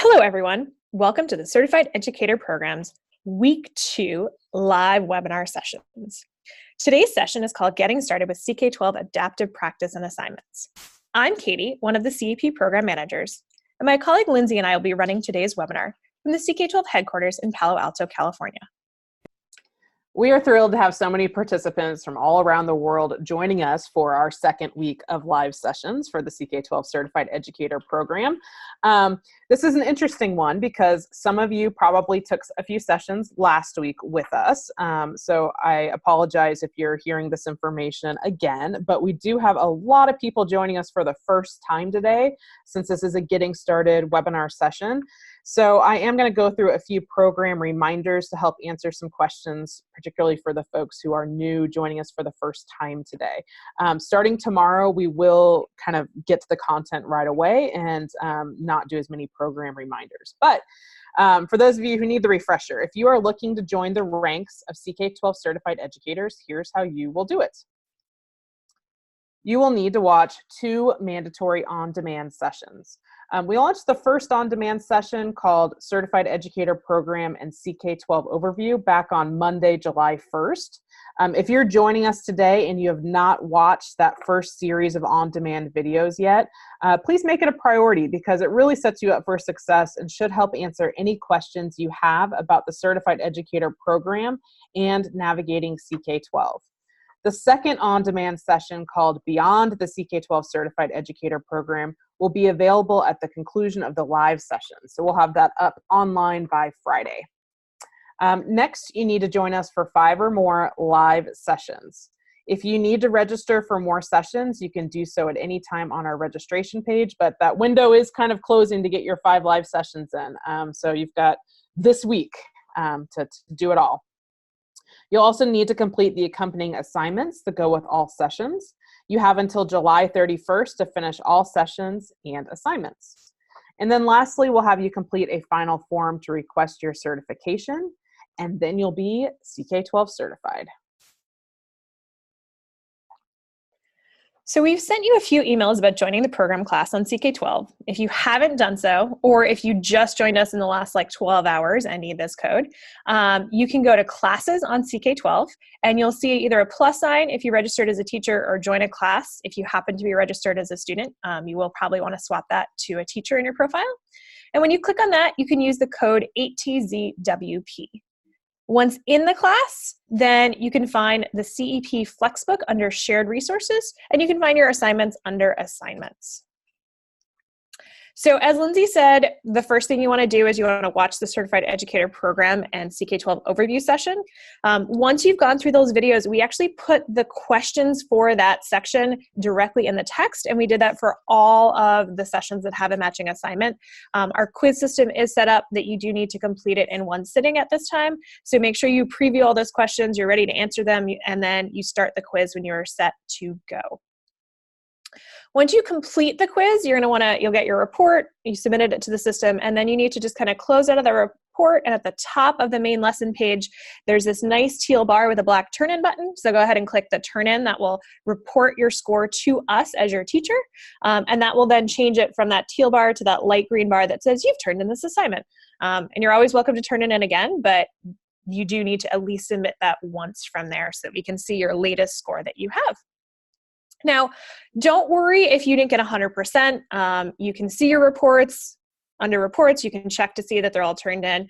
Hello, everyone. Welcome to the Certified Educator Program's Week 2 live webinar sessions. Today's session is called Getting Started with CK12 Adaptive Practice and Assignments. I'm Katie, one of the CEP program managers, and my colleague Lindsay and I will be running today's webinar from the CK12 headquarters in Palo Alto, California. We are thrilled to have so many participants from all around the world joining us for our second week of live sessions for the CK12 Certified Educator Program. This is an interesting one because some of you probably took a few sessions last week with us. So I apologize if you're hearing this information again, but we do have a lot of people joining us for the first time today since this is a Getting Started webinar session. So I am going to go through a few program reminders to help answer some questions, particularly for the folks who are new joining us for the first time today. Starting tomorrow, we will kind of get to the content right away and not do as many program reminders. But for those of you who need the refresher, if you are looking to join the ranks of CK12 certified educators, here's how you will do it. You will need to watch 2 mandatory on-demand sessions. We launched the first on-demand session called Certified Educator Program and CK12 Overview back on Monday, July 1st. If you're joining us today and you have not watched that first series of on-demand videos yet, please make it a priority because it really sets you up for success and should help answer any questions you have about the Certified Educator Program and navigating CK12. The second on-demand session called Beyond the CK12 Certified Educator Program will be available at the conclusion of the live session. So we'll have that up online by Friday. Next, you need to join us for 5 or more live sessions. If you need to register for more sessions, you can do so at any time on our registration page, but that window is kind of closing to get your 5 live sessions in. So you've got this week to do it all. You'll also need to complete the accompanying assignments that go with all sessions. You have until July 31st to finish all sessions and assignments. And then lastly, we'll have you complete a final form to request your certification, and then you'll be CK12 certified. So we've sent you a few emails about joining the program class on CK12. If you haven't done so, or if you just joined us in the last 12 hours and need this code, you can go to Classes on CK12 and you'll see either a plus sign if you registered as a teacher or join a class. If you happen to be registered as a student, you will probably want to swap that to a teacher in your profile. And when you click on that, you can use the code 8TZWP. Once in the class, then you can find the CEP Flexbook under Shared Resources, and you can find your assignments under Assignments. So as Lindsay said, the first thing you want to do is you want to watch the Certified Educator Program and CK12 Overview session. Once you've gone through those videos, we actually put the questions for that section directly in the text, and we did that for all of the sessions that have a matching assignment. Our quiz system is set up that you do need to complete it in one sitting at this time, so make sure you preview all those questions, you're ready to answer them, and then you start the quiz when you're set to go. Once you complete the quiz, you'll get your report, you submitted it to the system, and then you need to just kind of close out of the report, and at the top of the main lesson page, there's this nice teal bar with a black turn-in button. So go ahead and click the turn-in. That will report your score to us as your teacher, and that will then change it from that teal bar to that light green bar that says you've turned in this assignment. And you're always welcome to turn it in again, but you do need to at least submit that once from there so that we can see your latest score that you have. Now, don't worry if you didn't get 100%. You can see your reports. Under reports, you can check to see that they're all turned in.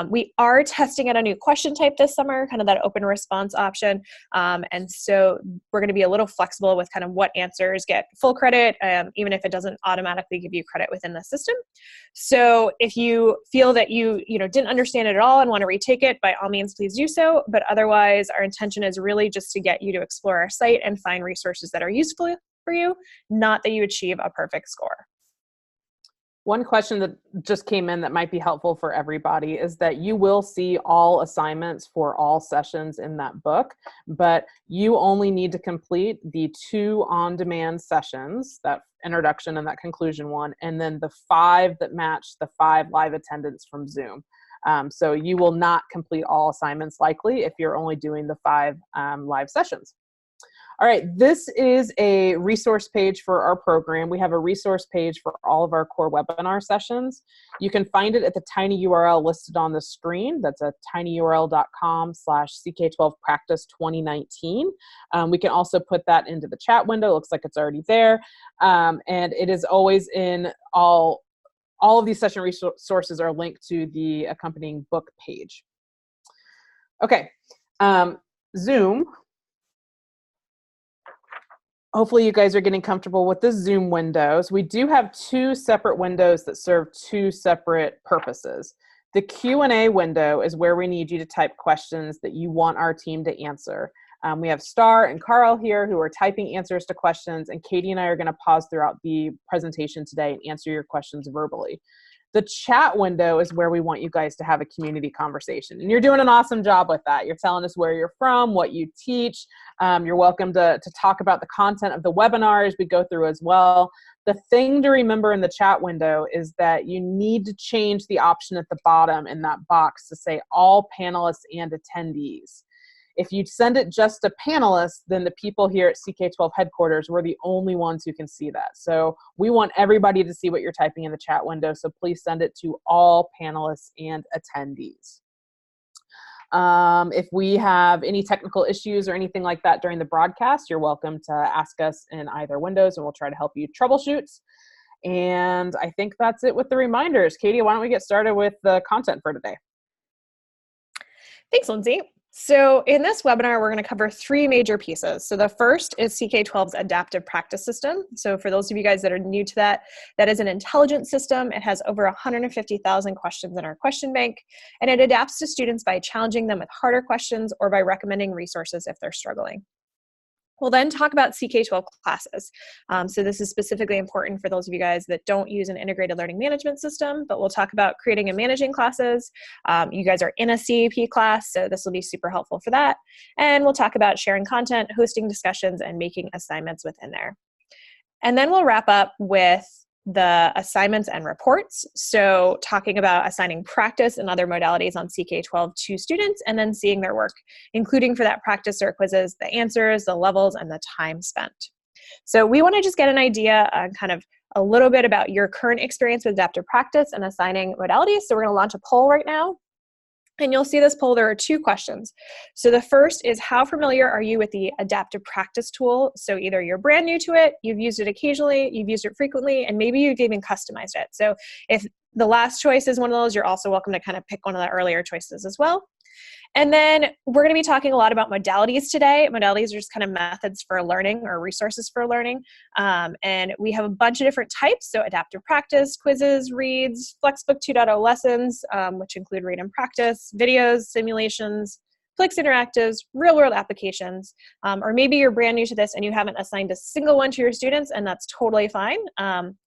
We are testing out a new question type this summer, kind of that open response option. And so we're going to be a little flexible with kind of what answers get full credit, even if it doesn't automatically give you credit within the system. So if you feel that you didn't understand it at all and want to retake it, by all means, please do so. But otherwise, our intention is really just to get you to explore our site and find resources that are useful for you, not that you achieve a perfect score. One question that just came in that might be helpful for everybody is that you will see all assignments for all sessions in that book, but you only need to complete the 2 on-demand sessions, that introduction and that conclusion one, and then the 5 that match the 5 live attendance from Zoom. So you will not complete all assignments likely if you're only doing the 5 live sessions. All right, this is a resource page for our program. We have a resource page for all of our core webinar sessions. You can find it at the tiny URL listed on the screen. That's a tinyurl.com/CK12practice2019. We can also put that into the chat window. It looks like it's already there. And it is always in all of these session resources are linked to the accompanying book page. Okay, Zoom. Hopefully you guys are getting comfortable with the Zoom windows. We do have two separate windows that serve two separate purposes. The Q&A window is where we need you to type questions that you want our team to answer. We have Star and Carl here who are typing answers to questions, and Katie and I are going to pause throughout the presentation today and answer your questions verbally. The chat window is where we want you guys to have a community conversation. And you're doing an awesome job with that. You're telling us where you're from, what you teach. You're welcome to talk about the content of the webinars we go through as well. The thing to remember in the chat window is that you need to change the option at the bottom in that box to say all panelists and attendees. If you send it just to panelists, then the people here at CK12 headquarters, we're the only ones who can see that. So we want everybody to see what you're typing in the chat window, so please send it to all panelists and attendees. If we have any technical issues or anything like that during the broadcast, you're welcome to ask us in either windows, and we'll try to help you troubleshoot. And I think that's it with the reminders. Katie, why don't we get started with the content for today? Thanks, Lindsay. So in this webinar, we're going to cover three major pieces. So the first is CK12's adaptive practice system. So for those of you guys that are new to that, that is an intelligent system. It has over 150,000 questions in our question bank, and it adapts to students by challenging them with harder questions or by recommending resources if they're struggling. We'll then talk about CK12 classes. So this is specifically important for those of you guys that don't use an integrated learning management system, but we'll talk about creating and managing classes. You guys are in a CAP class, so this will be super helpful for that. And we'll talk about sharing content, hosting discussions, and making assignments within there. And then we'll wrap up with the assignments and reports. So talking about assigning practice and other modalities on CK12 to students and then seeing their work, including for that practice or quizzes, the answers, the levels, and the time spent. So we want to just get an idea on kind of a little bit about your current experience with adaptive practice and assigning modalities. So we're going to launch a poll right now. And you'll see this poll, there are two questions. So the first is, how familiar are you with the adaptive practice tool? So either you're brand new to it, you've used it occasionally, you've used it frequently, and maybe you've even customized it. So if the last choice is one of those, you're also welcome to kind of pick one of the earlier choices as well. And then we're going to be talking a lot about modalities today. Modalities are just kind of methods for learning or resources for learning. And we have a bunch of different types. So adaptive practice, quizzes, reads, Flexbook 2.0 lessons, which include read and practice, videos, simulations, Flix interactives, real world applications. Or maybe you're brand new to this and you haven't assigned a single one to your students, and that's totally fine.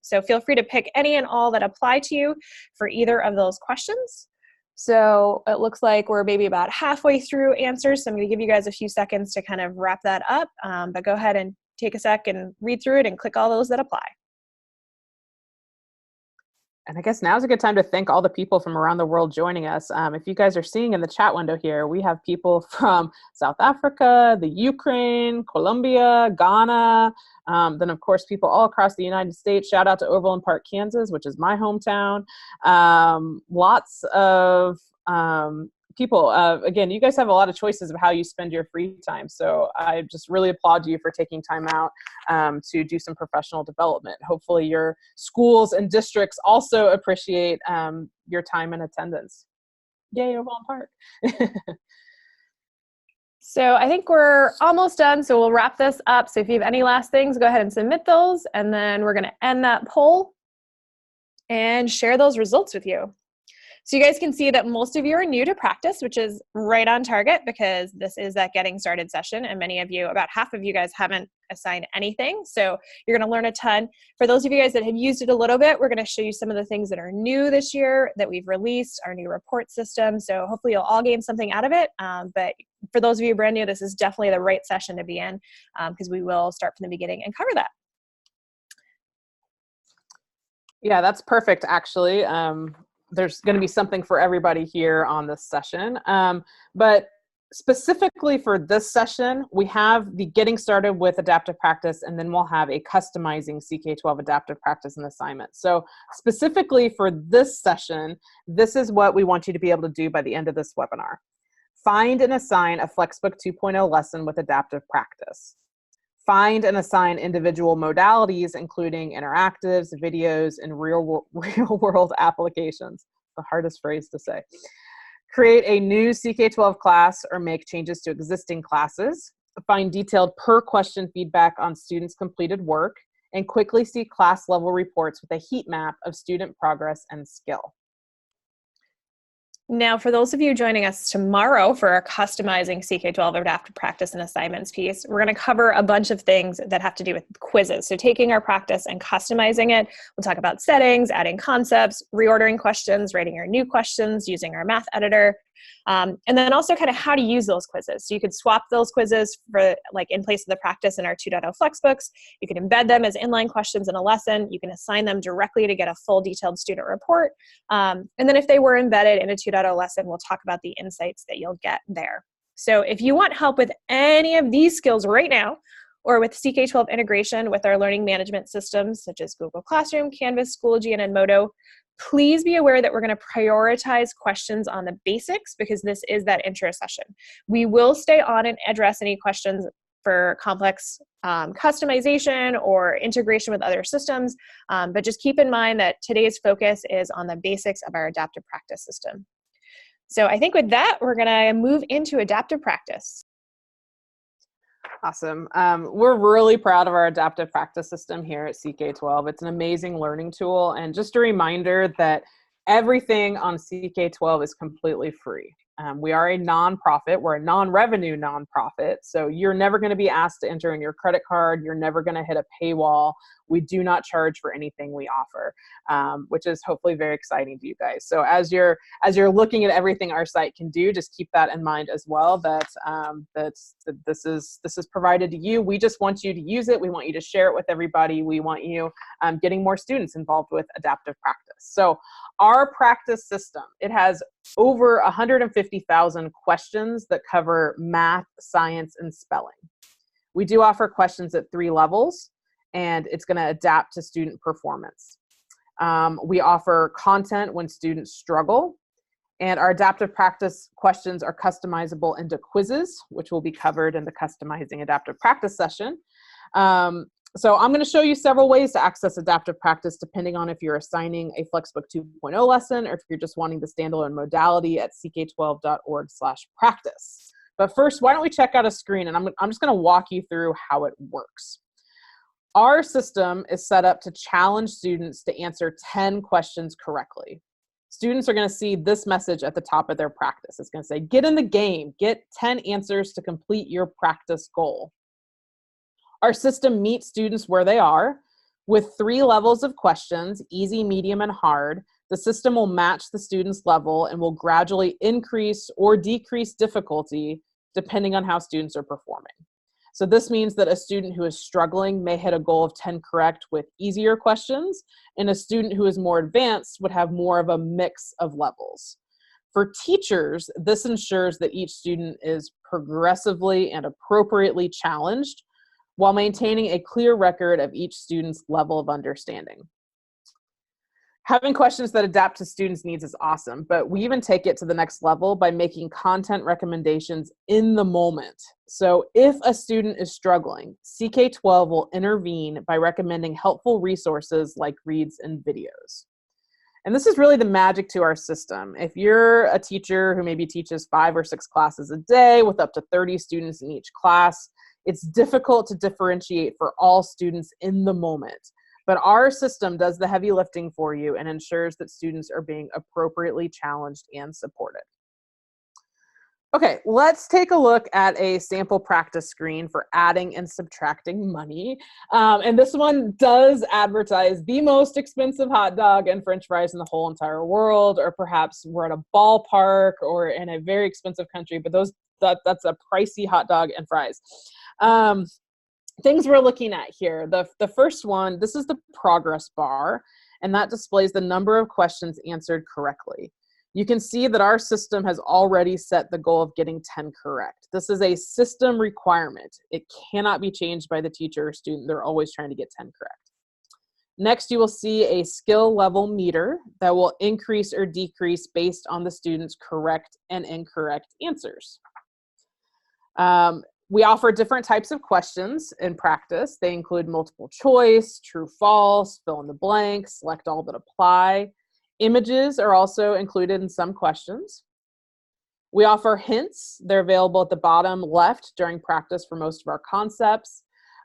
So feel free to pick any and all that apply to you for either of those questions. So it looks like we're maybe about halfway through answers. So I'm going to give you guys a few seconds to kind of wrap that up. But go ahead and take a sec and read through it and click all those that apply. And I guess now's a good time to thank all the people from around the world joining us. If you guys are seeing in the chat window here, we have people from South Africa, the Ukraine, Colombia, Ghana, then of course people all across the United States. Shout out to Overland Park, Kansas, which is my hometown. Lots of people. Again, you guys have a lot of choices of how you spend your free time. So I just really applaud you for taking time out to do some professional development. Hopefully your schools and districts also appreciate your time and attendance. Yay, Overland Park. So I think we're almost done. So we'll wrap this up. So if you have any last things, go ahead and submit those. And then we're going to end that poll and share those results with you. So you guys can see that most of you are new to practice, which is right on target because this is that getting started session. And many of you, about half of you guys, haven't assigned anything. So you're going to learn a ton. For those of you guys that have used it a little bit, we're going to show you some of the things that are new this year that we've released, our new report system. So hopefully you'll all gain something out of it. But for those of you brand new, this is definitely the right session to be in because we will start from the beginning and cover that. Yeah, that's perfect, actually. There's going to be something for everybody here on this session. But specifically for this session, we have the getting started with adaptive practice, and then we'll have a customizing CK12 adaptive practice and assignment. So specifically for this session, this is what we want you to be able to do by the end of this webinar. Find and assign a Flexbook 2.0 lesson with adaptive practice. Find and assign individual modalities, including interactives, videos, and real-world applications. The hardest phrase to say. Create a new CK12 class or make changes to existing classes. Find detailed per question feedback on students' completed work, and quickly see class level reports with a heat map of student progress and skill. Now, for those of you joining us tomorrow for our customizing CK12 adaptive practice and assignments piece, we're going to cover a bunch of things that have to do with quizzes. So taking our practice and customizing it, we'll talk about settings, adding concepts, reordering questions, writing your new questions, using our math editor, and then also kind of how to use those quizzes. So you could swap those quizzes for like in place of the practice in our 2.0 Flexbooks. You can embed them as inline questions in a lesson. You can assign them directly to get a full detailed student report. And then if they were embedded in a 2.0 lesson, we'll talk about the insights that you'll get there. So if you want help with any of these skills right now, or with CK12 integration with our learning management systems, such as Google Classroom, Canvas, Schoology, and Edmodo, please be aware that we're going to prioritize questions on the basics because this is that intro session. We will stay on and address any questions for complex customization or integration with other systems, but just keep in mind that today's focus is on the basics of our adaptive practice system. So I think with that, we're going to move into adaptive practice. Awesome. We're really proud of our adaptive practice system here at CK12. It's an amazing learning tool. And just a reminder that everything on CK12 is completely free. We are a nonprofit. We're a non-revenue nonprofit. So you're never going to be asked to enter in your credit card. You're never going to hit a paywall. We do not charge for anything we offer, which is hopefully very exciting to you guys. So as you're looking at everything our site can do, just keep that in mind as well, that this is provided to you. We just want you to use it. We want you to share it with everybody. We want you getting more students involved with adaptive practice. So our practice system, it has over 150,000 questions that cover math, science, and spelling. We do offer questions at 3 levels, and it's going to adapt to student performance. We offer content when students struggle, and our adaptive practice questions are customizable into quizzes, which will be covered in the customizing adaptive practice session. So I'm going to show you several ways to access adaptive practice depending on if you're assigning a Flexbook 2.0 lesson or if you're just wanting the standalone modality at ck12.org/practice. But first, why don't we check out a screen, and I'm just going to walk you through how it works. Our system is set up to challenge students to answer 10 questions correctly. Students are going to see this message at the top of their practice. It's going to say, get in the game, get 10 answers to complete your practice goal. Our system meets students where they are with 3 levels of questions, easy, medium, and hard. The system will match the student's level and will gradually increase or decrease difficulty depending on how students are performing. So this means that a student who is struggling may hit a goal of 10 correct with easier questions, and a student who is more advanced would have more of a mix of levels. For teachers, this ensures that each student is progressively and appropriately challenged while maintaining a clear record of each student's level of understanding. Having questions that adapt to students' needs is awesome, but we even take it to the next level by making content recommendations in the moment. So if a student is struggling, CK12 will intervene by recommending helpful resources like reads and videos. And this is really the magic to our system. If you're a teacher who maybe teaches 5 or 6 classes a day with up to 30 students in each class, it's difficult to differentiate for all students in the moment. But our system does the heavy lifting for you and ensures that students are being appropriately challenged and supported. Okay, let's take a look at a sample practice screen for adding and subtracting money. And this one does advertise the most expensive hot dog and French fries in the whole entire world, or perhaps we're at a ballpark or in a very expensive country, but that's a pricey hot dog and fries. Things we're looking at here. The first one, this is the progress bar, and that displays the number of questions answered correctly. You can see that our system has already set the goal of getting 10 correct. This is a system requirement. It cannot be changed by the teacher or student. They're always trying to get 10 correct. Next, you will see a skill level meter that will increase or decrease based on the student's correct and incorrect answers. We offer different types of questions in practice. They include multiple choice, true, false, fill in the blank, select all that apply. Images are also included in some questions. We offer hints. They're available at the bottom left during practice for most of our concepts.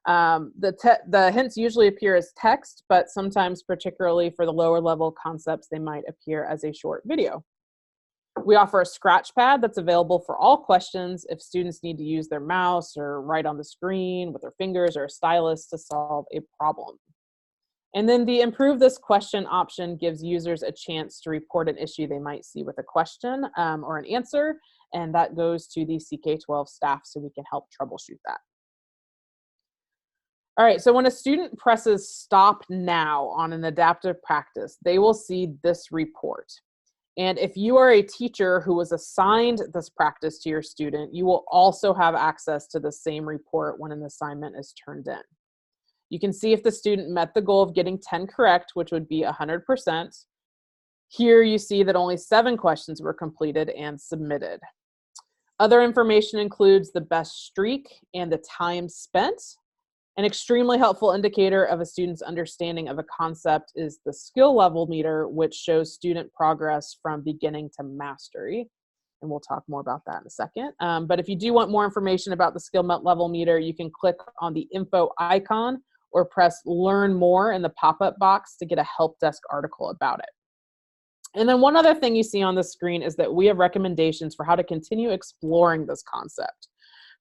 The hints usually appear as text, but sometimes, particularly for the lower level concepts, they might appear as a short video. We offer a scratch pad that's available for all questions if students need to use their mouse or write on the screen with their fingers or a stylus to solve a problem. And then the improve this question option gives users a chance to report an issue they might see with a question or an answer, and that goes to the CK12 staff so we can help troubleshoot that. All right, so when a student presses stop now on an adaptive practice, they will see this report. And if you are a teacher who was assigned this practice to your student, you will also have access to the same report when an assignment is turned in. You can see if the student met the goal of getting 10 correct, which would be 100%. Here you see that only 7 questions were completed and submitted. Other information includes the best streak and the time spent. An extremely helpful indicator of a student's understanding of a concept is the skill level meter, which shows student progress from beginning to mastery. And we'll talk more about that in a second. But if you do want more information about the skill level meter, you can click on the info icon or press learn more in the pop-up box to get a help desk article about it. And then one other thing you see on the screen is that we have recommendations for how to continue exploring this concept.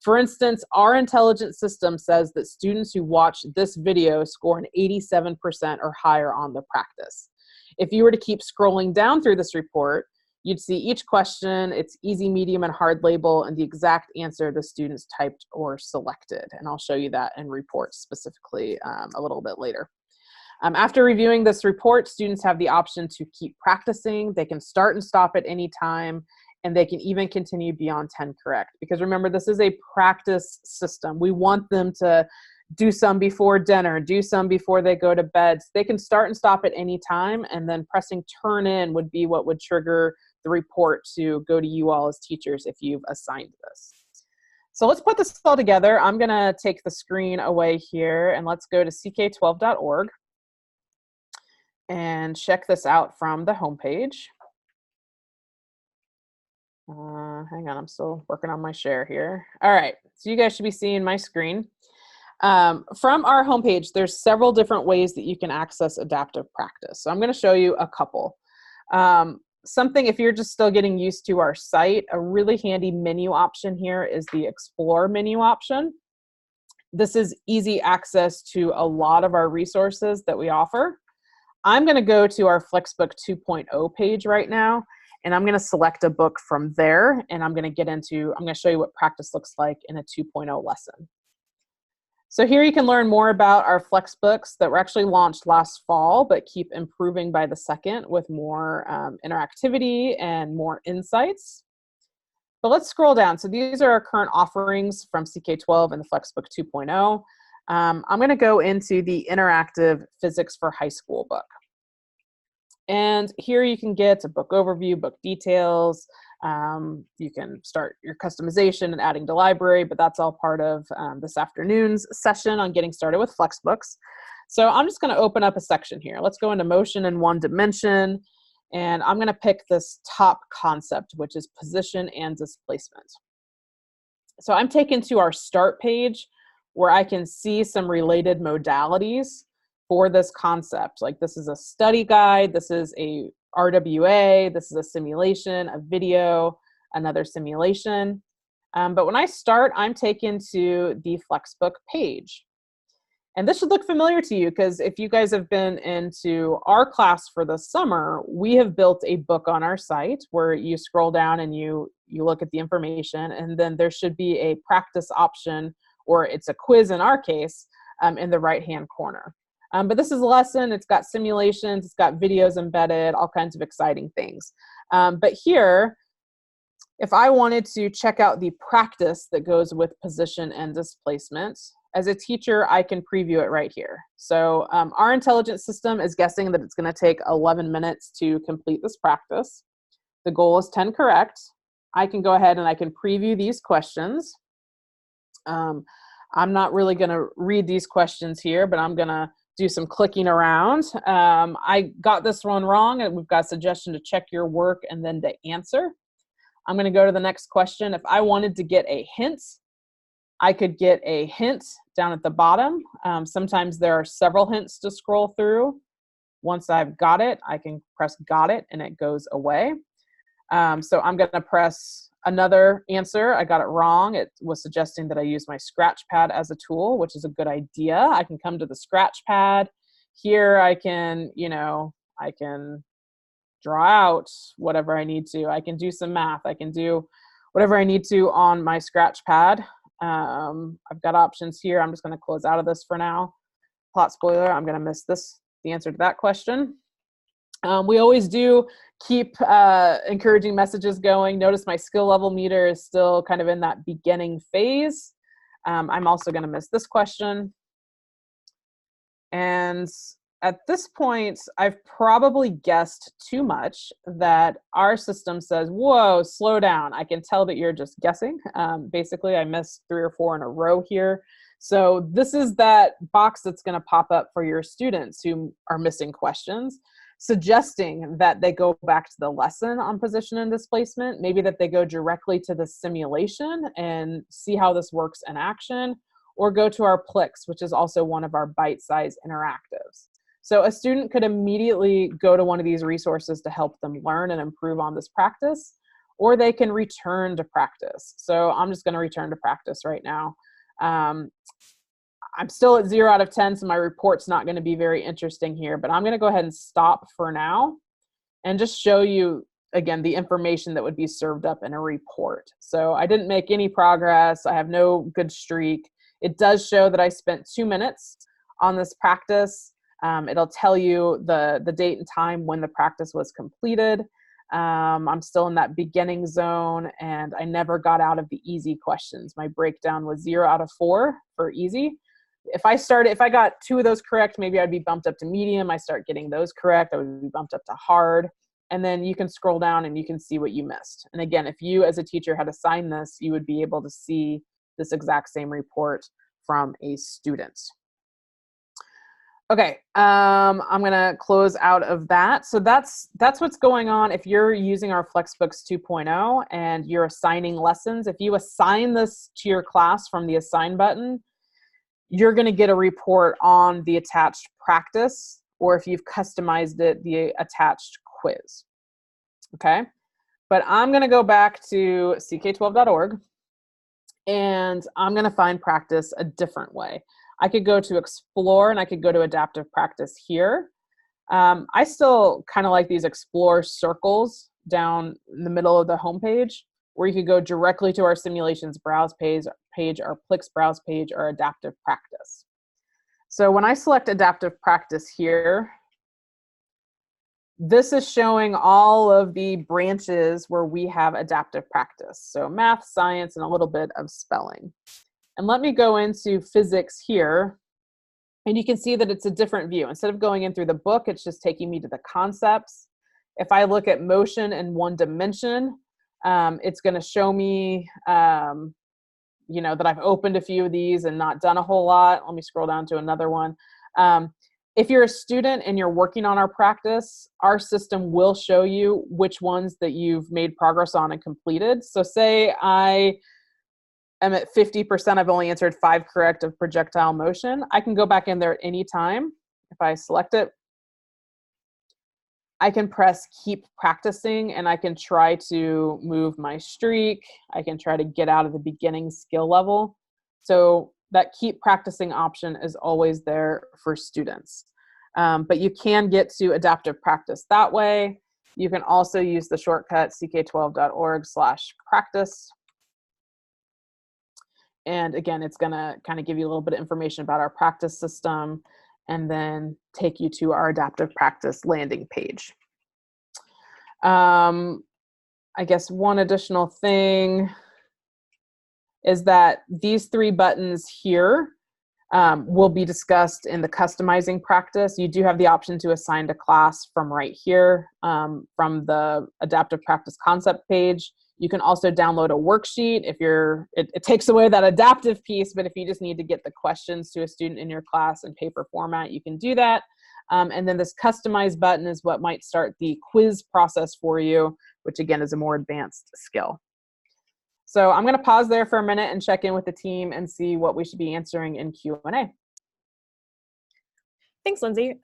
For instance, our intelligence system says that students who watch this video score an 87% or higher on the practice. If you were to keep scrolling down through this report, you'd see each question, its easy, medium, and hard label, and the exact answer the students typed or selected. And I'll show you that in reports specifically a little bit later. After reviewing this report, students have the option to keep practicing. They can start and stop at any time, and they can even continue beyond 10 correct. Because remember, this is a practice system. We want them to do some before dinner, do some before they go to bed. So they can start and stop at any time, and then pressing turn in would be what would trigger the report to go to you all as teachers if you've assigned this. So let's put this all together. I'm gonna take the screen away here, and let's go to ck12.org and check this out from the homepage. Hang on, I'm still working on my share here. All right, so you guys should be seeing my screen. From our homepage, there's several different ways that you can access adaptive practice. So I'm going to show you a couple. Something, if you're just still getting used to our site, a really handy menu option here is the Explore menu option. This is easy access to a lot of our resources that we offer. I'm going to go to our Flexbook 2.0 page right now, and I'm going to select a book from there, and I'm going to show you what practice looks like in a 2.0 lesson. So here you can learn more about our Flexbooks that were actually launched last fall, but keep improving by the second with more interactivity and more insights. But let's scroll down. So these are our current offerings from CK12 and the Flexbook 2.0. I'm going to go into the interactive Physics for High School book. And here you can get a book overview, book details. You can start your customization and adding to library, but that's all part of this afternoon's session on getting started with Flexbooks. So I'm just going to open up a section here. Let's go into motion in one dimension, and I'm going to pick this top concept, which is position and displacement. So I'm taken to our start page where I can see some related modalities for this concept. Like, this is a study guide, this is a RWA, this is a simulation, a video, another simulation. But when I start, I'm taken to the Flexbook page. And this should look familiar to you, because if you guys have been into our class for the summer, we have built a book on our site where you scroll down and you look at the information, and then there should be a practice option, or it's a quiz in our case, in the right-hand corner. But this is a lesson. It's got simulations, it's got videos embedded, all kinds of exciting things. But here, if I wanted to check out the practice that goes with position and displacement, as a teacher, I can preview it right here. So our intelligence system is guessing that it's going to take 11 minutes to complete this practice. The goal is 10 correct. I can go ahead and I can preview these questions. I'm not really going to read these questions here, but I'm going to do some clicking around. I got this one wrong, and we've got a suggestion to check your work and then to answer. I'm going to go to the next question. If I wanted to get a hint, I could get a hint down at the bottom. Sometimes there are several hints to scroll through. Once I've got it, I can press got it and it goes away. So I'm going to press another answer. I got it wrong. It was suggesting that I use my scratch pad as a tool, which is a good idea. I can come to the scratch pad. Here I can, I can draw out whatever I need to. I can do some math. I can do whatever I need to on my scratch pad. I've got options here. I'm just going to close out of this for now. Plot spoiler, I'm going to miss the answer to that question. We always do keep encouraging messages going. Notice my skill level meter is still kind of in that beginning phase. I'm also going to miss this question. And at this point, I've probably guessed too much that our system says, whoa, slow down. I can tell that you're just guessing. Basically, I missed 3 or 4 in a row here. So this is that box that's going to pop up for your students who are missing questions, suggesting that they go back to the lesson on position and displacement, maybe that they go directly to the simulation and see how this works in action, or go to our Plix, which is also one of our bite-sized interactives. So a student could immediately go to one of these resources to help them learn and improve on this practice, or they can return to practice. So I'm just going to return to practice right now. I'm still at 0 out of 10, so my report's not going to be very interesting here, but I'm going to go ahead and stop for now and just show you, again, the information that would be served up in a report. So I didn't make any progress. I have no good streak. It does show that I spent 2 minutes on this practice. It'll tell you the date and time when the practice was completed. I'm still in that beginning zone, and I never got out of the easy questions. My breakdown was 0 out of 4 for easy. If I got 2 of those correct, maybe I'd be bumped up to medium. I start getting those correct, I would be bumped up to hard. And then you can scroll down and you can see what you missed. And again, if you as a teacher had assigned this, you would be able to see this exact same report from a student. Okay, I'm gonna close out of that. So that's what's going on if you're using our Flexbooks 2.0 and you're assigning lessons. If you assign this to your class from the assign button, you're gonna get a report on the attached practice, or if you've customized it, the attached quiz, okay? But I'm gonna go back to ck12.org and I'm gonna find practice a different way. I could go to explore and I could go to adaptive practice here. I still kind of like these explore circles down in the middle of the homepage, where you could go directly to our simulations browse page, our Plix browse page, or adaptive practice. So when I select adaptive practice here, this is showing all of the branches where we have adaptive practice. So math, science, and a little bit of spelling. And let me go into physics here, and you can see that it's a different view. Instead of going in through the book, it's just taking me to the concepts. If I look at motion in one dimension, it's going to show me, that I've opened a few of these and not done a whole lot. Let me scroll down to another one. If you're a student and you're working on our practice, our system will show you which ones that you've made progress on and completed. So say I am at 50%, I've only answered 5 correct of projectile motion. I can go back in there at any time. If I select it, I can press keep practicing, and I can try to move my streak. I can try to get out of the beginning skill level. So that keep practicing option is always there for students. But you can get to adaptive practice that way. You can also use the shortcut ck12.org/practice. And again, it's gonna kind of give you a little bit of information about our practice system and then take you to our adaptive practice landing page. I guess one additional thing is that these 3 buttons here will be discussed in the customizing practice. You do have the option to assign to class from right here, from the adaptive practice concept page. You can also download a worksheet if it takes away that adaptive piece, but if you just need to get the questions to a student in your class in paper format, you can do that. And then this customize button is what might start the quiz process for you, which again is a more advanced skill. So I'm going to pause there for a minute and check in with the team and see what we should be answering in Q&A. Thanks, Lindsay.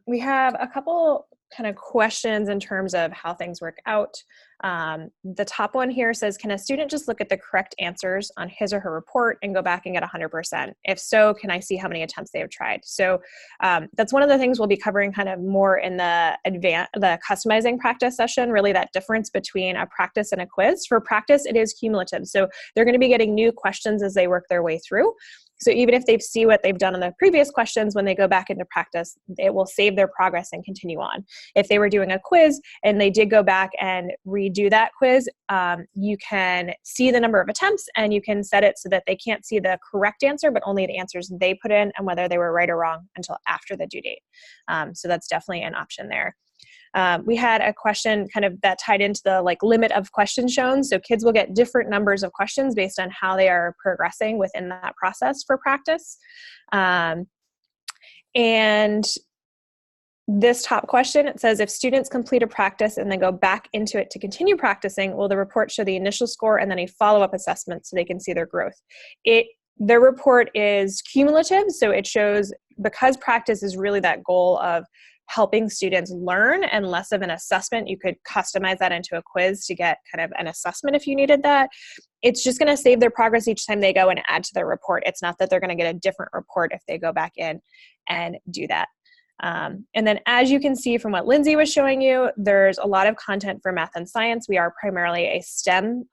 We have a couple kind of questions in terms of how things work out. The top one here says, can a student just look at the correct answers on his or her report and go back and get 100%? If so, can I see how many attempts they have tried? So that's one of the things we'll be covering kind of more in the customizing practice session, really that difference between a practice and a quiz. For practice, it is cumulative. So they're going to be getting new questions as they work their way through. So even if they see what they've done on the previous questions, when they go back into practice, it will save their progress and continue on. If they were doing a quiz and they did go back and redo that quiz, you can see the number of attempts and you can set it so that they can't see the correct answer, but only the answers they put in and whether they were right or wrong until after the due date. So that's definitely an option there. We had a question kind of that tied into the limit of questions shown. So kids will get different numbers of questions based on how they are progressing within that process for practice. And this top question, it says, if students complete a practice and then go back into it to continue practicing, will the report show the initial score and then a follow-up assessment so they can see their growth? The report is cumulative, so it shows, because practice is really that goal of helping students learn and less of an assessment. You could customize that into a quiz to get kind of an assessment if you needed that. It's just going to save their progress each time they go and add to their report. It's not that they're going to get a different report if they go back in and do that. And then as you can see from what Lindsay was showing you, there's a lot of content for math and science. We are primarily a STEM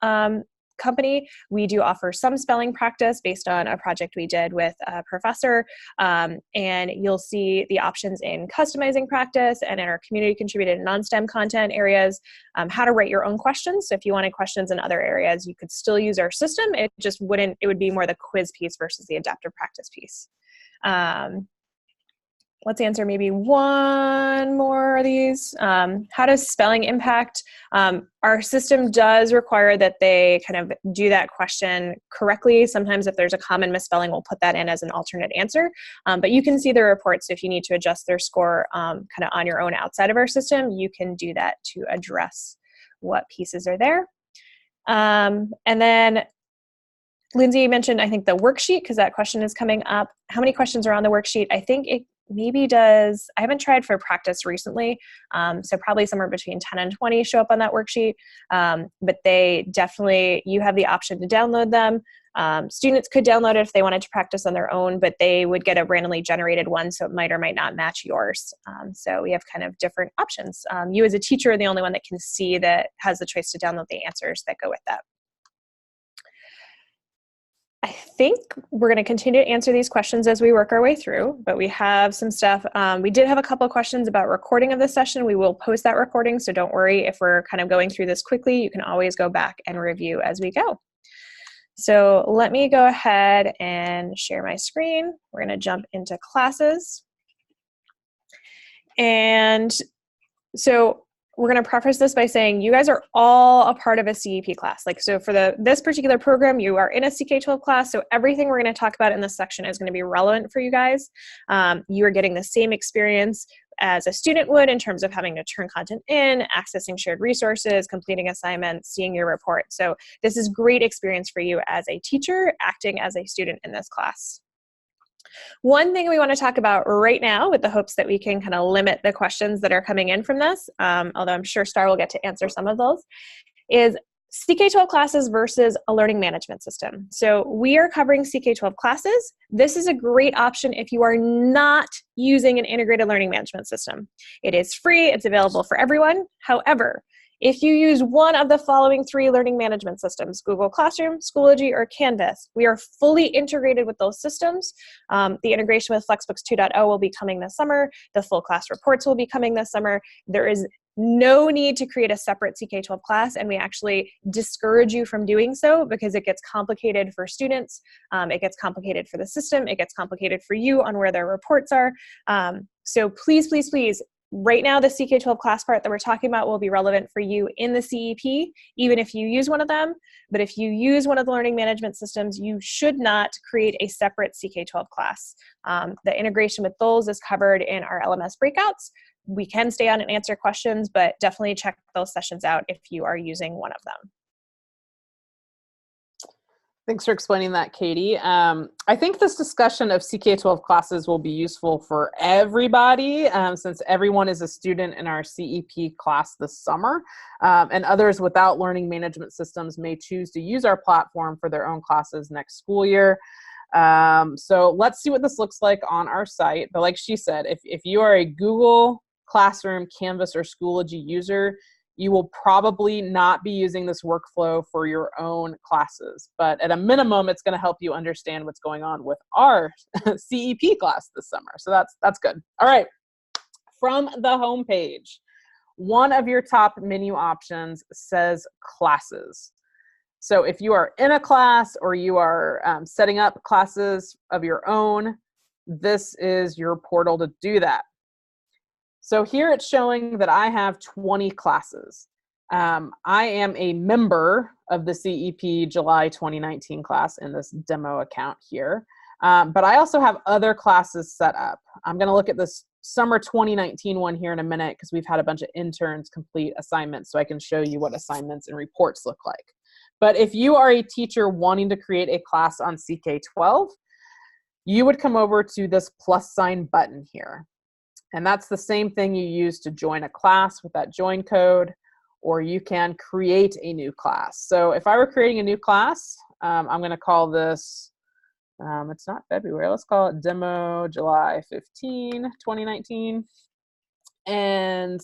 company. We do offer some spelling practice based on a project we did with a professor, and you'll see the options in customizing practice and in our community contributed non-STEM content areas, how to write your own questions. So if you wanted questions in other areas, you could still use our system. It would be more the quiz piece versus the adaptive practice piece. Let's answer maybe one more of these. How does spelling impact? Our system does require that they kind of do that question correctly. Sometimes if there's a common misspelling, we'll put that in as an alternate answer. But you can see the reports. So if you need to adjust their score kind of on your own outside of our system, you can do that to address what pieces are there. And then Lindsay mentioned, I think, the worksheet, because that question is coming up. How many questions are on the worksheet? I think it maybe does, I haven't tried for practice recently, so probably somewhere between 10 and 20 show up on that worksheet, but they definitely, you have the option to download them. Students could download it if they wanted to practice on their own, but they would get a randomly generated one, so it might or might not match yours. So we have kind of different options. You as a teacher are the only one that can see, that has the choice to download the answers that go with that. I think we're going to continue to answer these questions as we work our way through, but we have some stuff. We did have a couple of questions about recording of this session. We will post that recording, so don't worry if we're kind of going through this quickly. You can always go back and review as we go. So let me go ahead and share my screen. We're going to jump into classes. And so we're going to preface this by saying you guys are all a part of a CEP class. So for this particular program, you are in a K12 class, so everything we're going to talk about in this section is going to be relevant for you guys. You are getting the same experience as a student would in terms of having to turn content in, accessing shared resources, completing assignments, seeing your report. So this is great experience for you as a teacher acting as a student in this class. One thing we want to talk about right now, with the hopes that we can kind of limit the questions that are coming in from this, although I'm sure Star will get to answer some of those, is K12 classes versus a learning management system. So we are covering K12 classes. This is a great option if you are not using an integrated learning management system. It is free, it's available for everyone. However, if you use one of the following 3 learning management systems, Google Classroom, Schoology, or Canvas, we are fully integrated with those systems. The integration with Flexbooks 2.0 will be coming this summer. The full class reports will be coming this summer. There is no need to create a separate CK12 class, and we actually discourage you from doing so because it gets complicated for students, it gets complicated for the system, it gets complicated for you on where their reports are. So please, please, please, right now the CK12 class part that we're talking about will be relevant for you in the CEP, even if you use one of them. But if you use one of the learning management systems, you should not create a separate CK12 class. The integration with those is covered in our LMS breakouts. We can stay on and answer questions, but definitely check those sessions out if you are using one of them. Thanks for explaining that, Katie. I think this discussion of CK12 classes will be useful for everybody since everyone is a student in our CEP class this summer, and others without learning management systems may choose to use our platform for their own classes next school year. So let's see what this looks like on our site. But like she said, if you are a Google Classroom, Canvas, or Schoology user, you will probably not be using this workflow for your own classes. But at a minimum, it's going to help you understand what's going on with our CEP class this summer. So that's good. All right. From the home page, one of your top menu options says classes. So if you are in a class or you are setting up classes of your own, this is your portal to do that. So here it's showing that I have 20 classes. I am a member of the CEP July 2019 class in this demo account here. But I also have other classes set up. I'm going to look at this summer 2019 one here in a minute because we've had a bunch of interns complete assignments, so I can show you what assignments and reports look like. But if you are a teacher wanting to create a class on CK12, you would come over to this plus sign button here. And that's the same thing you use to join a class with that join code, or you can create a new class. So if I were creating a new class, I'm going to call this, it's not February, let's call it Demo July 15, 2019. And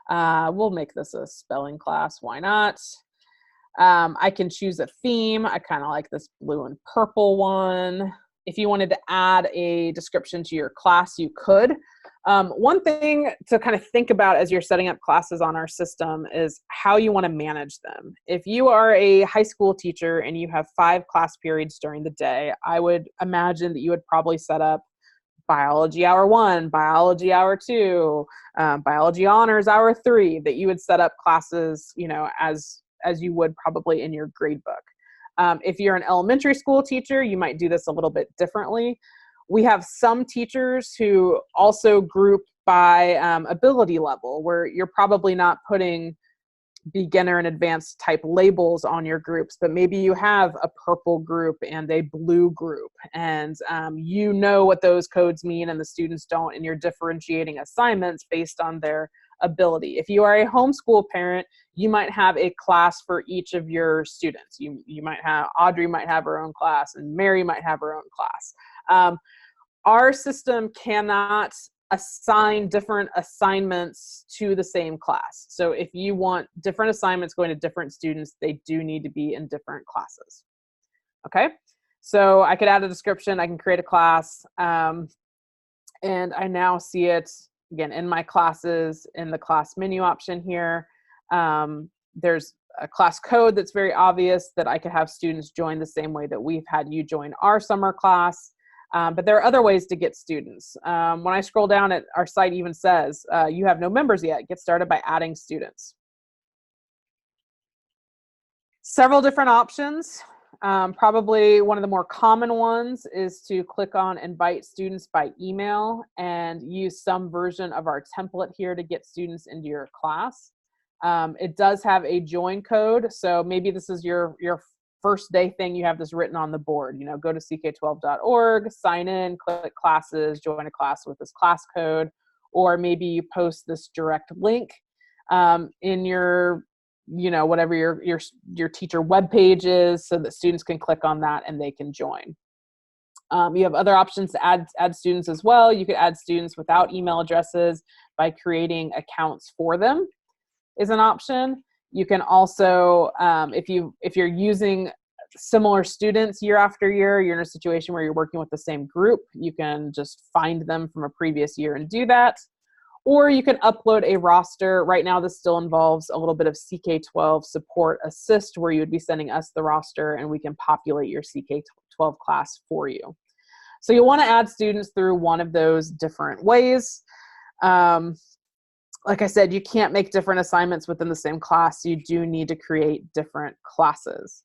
we'll make this a spelling class, why not? I can choose a theme. I kind of like this blue and purple one. If you wanted to add a description to your class, you could. One thing to kind of think about as you're setting up classes on our system is how you want to manage them. If you are a high school teacher and you have 5 class periods during the day, I would imagine that you would probably set up biology hour 1, biology hour 2, biology honors hour 3, that you would set up classes, you know, as you would probably in your grade book. If you're an elementary school teacher, you might do this a little bit differently. We have some teachers who also group by ability level, where you're probably not putting beginner and advanced type labels on your groups, but maybe you have a purple group and a blue group, and you know what those codes mean and the students don't, and you're differentiating assignments based on their ability. If you are a homeschool parent, you might have a class for each of your students. You might have, Audrey might have her own class and Mary might have her own class. Our system cannot assign different assignments to the same class. So if you want different assignments going to different students, they do need to be in different classes. Okay, so I could add a description, I can create a class, and I now see it again in my classes in the class menu option here. There's a class code that's very obvious that I could have students join the same way that we've had you join our summer class. But there are other ways to get students. When I scroll down, our site even says, you have no members yet. Get started by adding students. Several different options. Probably one of the more common ones is to click on invite students by email and use some version of our template here to get students into your class. It does have a join code. So maybe this is your first day thing, you have this written on the board, you know, go to ck12.org, sign in, click classes, join a class with this class code, or maybe you post this direct link in your, you know, whatever your teacher web page is, so that students can click on that and they can join. You have other options to add students as well. You could add students without email addresses by creating accounts for them is an option. You can also, if you're using similar students year after year, you're in a situation where you're working with the same group, you can just find them from a previous year and do that. or you can upload a roster. Right now, this still involves a little bit of CK12 support assist, where you would be sending us the roster and we can populate your CK12 class for you. So you'll want to add students through one of those different ways. Like I said, you can't make different assignments within the same class. You do need to create different classes.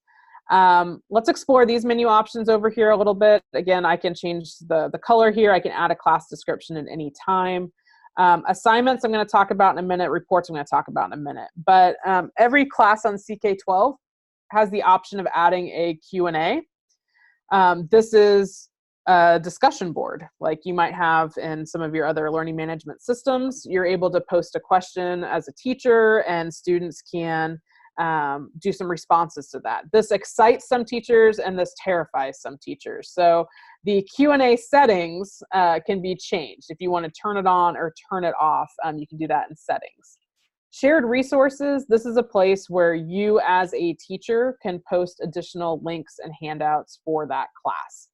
Let's explore these menu options over here a little bit. Again, I can change the color here. I can add a class description at any time. Assignments I'm going to talk about in a minute. Reports I'm going to talk about in a minute. But every class on CK12 has the option of adding a Q&A. This is a discussion board like you might have in some of your other learning management systems. You're able to post a question as a teacher and students can do some responses to that. This excites some teachers and this terrifies some teachers. So the Q&A settings can be changed. If you want to turn it on or turn it off, you can do that in settings. Shared resources, this is a place where you as a teacher can post additional links and handouts for that class.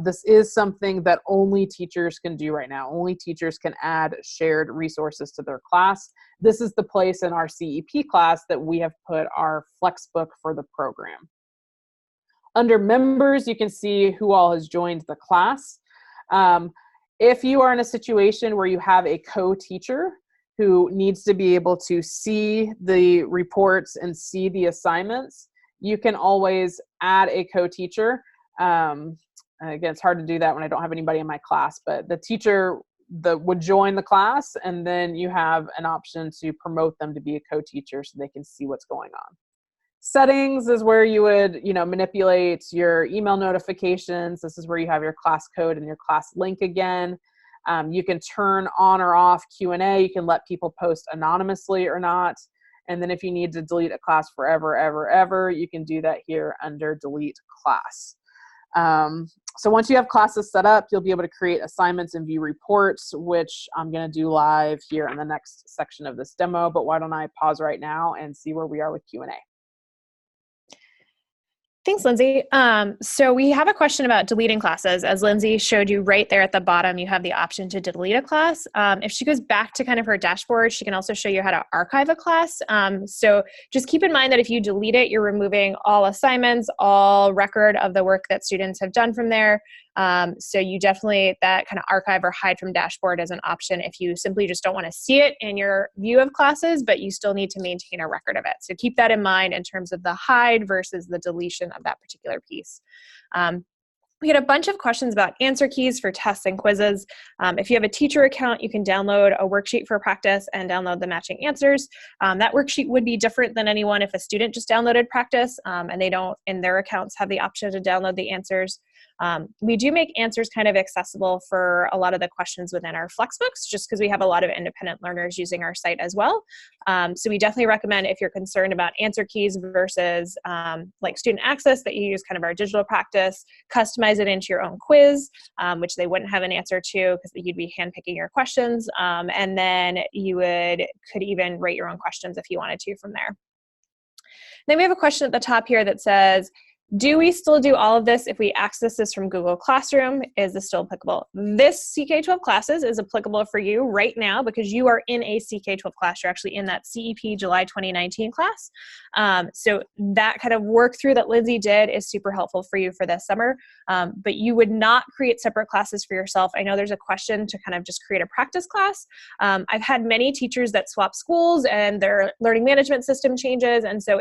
This is something that only teachers can do right now. Only teachers can add shared resources to their class. This is the place in our CEP class that we have put our Flexbook for the program. Under members, you can see who all has joined the class. If you are in a situation where you have a co-teacher who needs to be able to see the reports and see the assignments, you can always add a co-teacher. Again, it's hard to do that when I don't have anybody in my class, but the teacher would join the class, and then you have an option to promote them to be a co-teacher so they can see what's going on. Settings is where you would, manipulate your email notifications. This is where you have your class code and your class link again. You can turn on or off Q&A. You can let people post anonymously or not. And then if you need to delete a class forever, ever, you can do that here under delete class. So once you have classes set up, you'll be able to create assignments and view reports, which I'm going to do live here in the next section of this demo. But why don't I pause right now and see where we are with Q&A. Thanks, Lindsay. So we have a question about deleting classes. As Lindsay showed you right there at the bottom, you have the option to delete a class. If she goes back to kind of her dashboard, she can also show you how to archive a class. So just keep in mind that if you delete it, you're removing all assignments, all record of the work that students have done from there. So you definitely, that kind of archive or hide from dashboard is an option if you simply just don't want to see it in your view of classes, but you still need to maintain a record of it. So keep that in mind in terms of the hide versus the deletion of that particular piece. We had a bunch of questions about answer keys for tests and quizzes. If you have a teacher account, you can download a worksheet for practice and download the matching answers. That worksheet would be different than anyone if a student just downloaded practice and they don't, in their accounts, have the option to download the answers. We do make answers kind of accessible for a lot of the questions within our Flexbooks, just because we have a lot of independent learners using our site as well. So we definitely recommend, if you're concerned about answer keys versus like student access, that you use kind of our digital practice, customize it into your own quiz, which they wouldn't have an answer to because you'd be handpicking your questions. And then you could even rate your own questions if you wanted to from there. Then we have a question at the top here that says, do we still do all of this if we access this from Google Classroom? Is this still applicable? This CK12 Classes is applicable for you right now because you are in a CK12 class. You're actually in that CEP July 2019 class. So that kind of work through that Lindsay did is super helpful for you for this summer. But you would not create separate classes for yourself. I know there's a question to kind of just create a practice class. I've had many teachers that swap schools and their learning management system changes. And so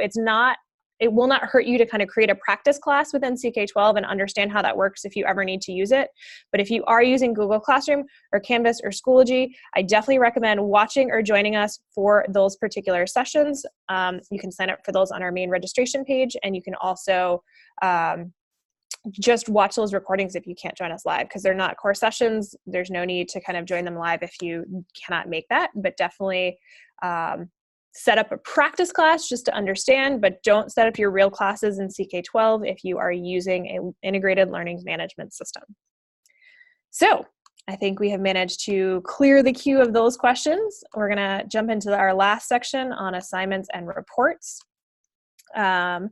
it will not hurt you to kind of create a practice class within CK12 and understand how that works if you ever need to use it. But if you are using Google Classroom or Canvas or Schoology, I definitely recommend watching or joining us for those particular sessions. You can sign up for those on our main registration page, and you can also just watch those recordings if you can't join us live, because they're not core sessions. There's no need to kind of join them live if you cannot make that, but definitely set up a practice class just to understand, but don't set up your real classes in CK12 if you are using an integrated learning management system. So I think we have managed to clear the queue of those questions. We're gonna jump into our last section on assignments and reports. And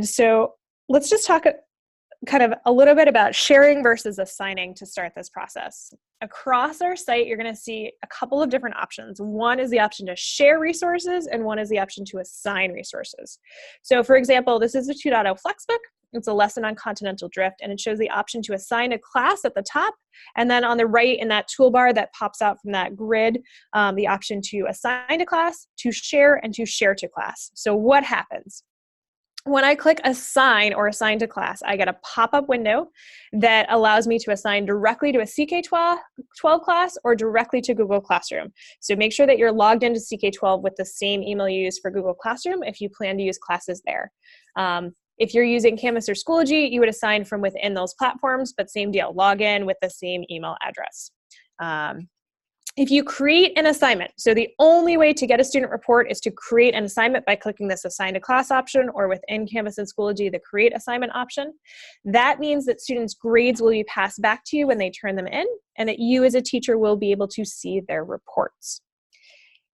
so let's just talk kind of a little bit about sharing versus assigning to start this process. Across our site, you're going to see a couple of different options. One is the option to share resources, and one is the option to assign resources. So for example, this is a 2.0 Flexbook. It's a lesson on continental drift, and it shows the option to assign a class at the top, and then on the right in that toolbar that pops out from that grid, the option to assign to class, to share, and to share to class. So what happens? When I click assign or assign to class, I get a pop-up window that allows me to assign directly to a CK12 class or directly to Google Classroom. So make sure that you're logged into CK12 with the same email you use for Google Classroom if you plan to use classes there. If you're using Canvas or Schoology, you would assign from within those platforms, but same deal, log in with the same email address. If you create an assignment, so the only way to get a student report is to create an assignment by clicking this assign to class option, or within Canvas and Schoology, the create assignment option. That means that students' grades will be passed back to you when they turn them in, and that you as a teacher will be able to see their reports.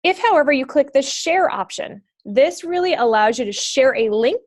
If, however, you click the share option, this really allows you to share a link.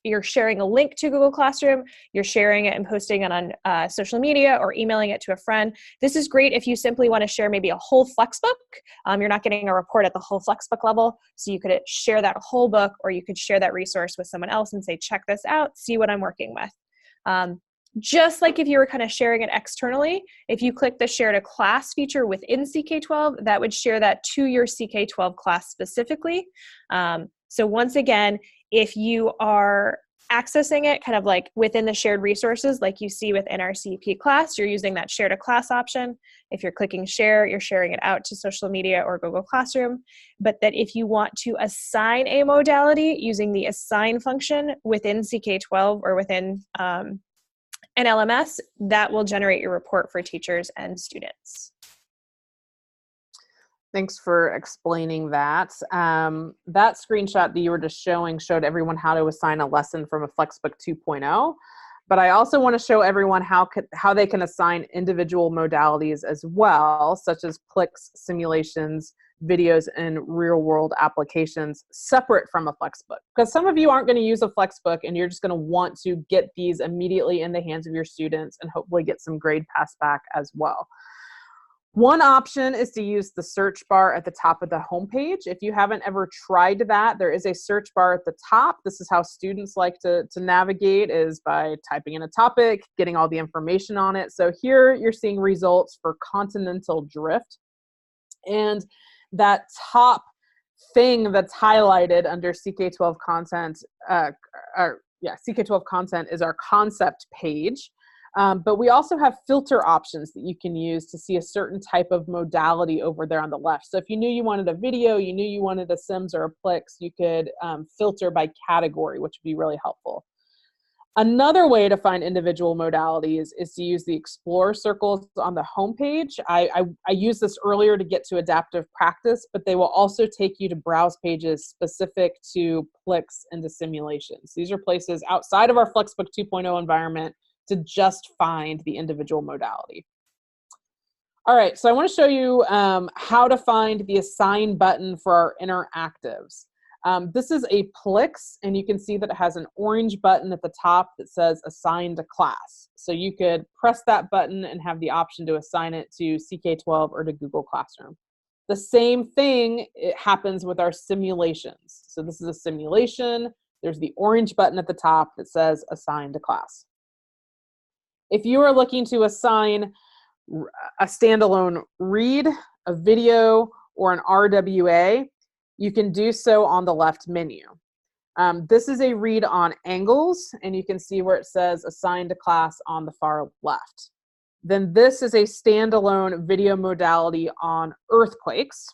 You're sharing a link to Google Classroom, you're sharing it and posting it on social media or emailing it to a friend. This is great if you simply want to share maybe a whole Flexbook. You're not getting a report at the whole Flexbook level, so you could share that whole book, or you could share that resource with someone else and say, check this out, see what I'm working with. Just like if you were kind of sharing it externally, if you click the share to class feature within CK12, that would share that to your CK12 class specifically. So once again, if you are accessing it kind of like within the shared resources like you see within our CEP class, you're using that share to class option. If you're clicking share, you're sharing it out to social media or Google Classroom. But that if you want to assign a modality using the assign function within CK12 or within an LMS, that will generate your report for teachers and students. Thanks for explaining that. That screenshot that you were just showing showed everyone how to assign a lesson from a Flexbook 2.0. But I also want to show everyone how they can assign individual modalities as well, such as clicks, simulations, videos, and real-world applications separate from a Flexbook. Because some of you aren't going to use a Flexbook, and you're just going to want to get these immediately in the hands of your students and hopefully get some grade pass back as well. One option is to use the search bar at the top of the homepage. If you haven't ever tried that, there is a search bar at the top. This is how students like to navigate, is by typing in a topic, getting all the information on it. So here you're seeing results for continental drift. And that top thing that's highlighted under CK12 content, CK12 content is our concept page. But we also have filter options that you can use to see a certain type of modality over there on the left. So if you knew you wanted a video, you knew you wanted a Sims or a Plix, you could filter by category, which would be really helpful. Another way to find individual modalities is to use the Explore circles on the homepage. I used this earlier to get to adaptive practice, but they will also take you to browse pages specific to Plix and to simulations. These are places outside of our Flexbook 2.0 environment to just find the individual modality. All right, so I want to show you how to find the assign button for our interactives. This is a Plix, and you can see that it has an orange button at the top that says assign to class. So you could press that button and have the option to assign it to CK12 or to Google Classroom. The same thing happens with our simulations. So this is a simulation. There's the orange button at the top that says assign to class. If you are looking to assign a standalone read, a video, or an RWA, you can do so on the left menu. This is a read on angles, and you can see where it says assign to class on the far left. Then this is a standalone video modality on earthquakes.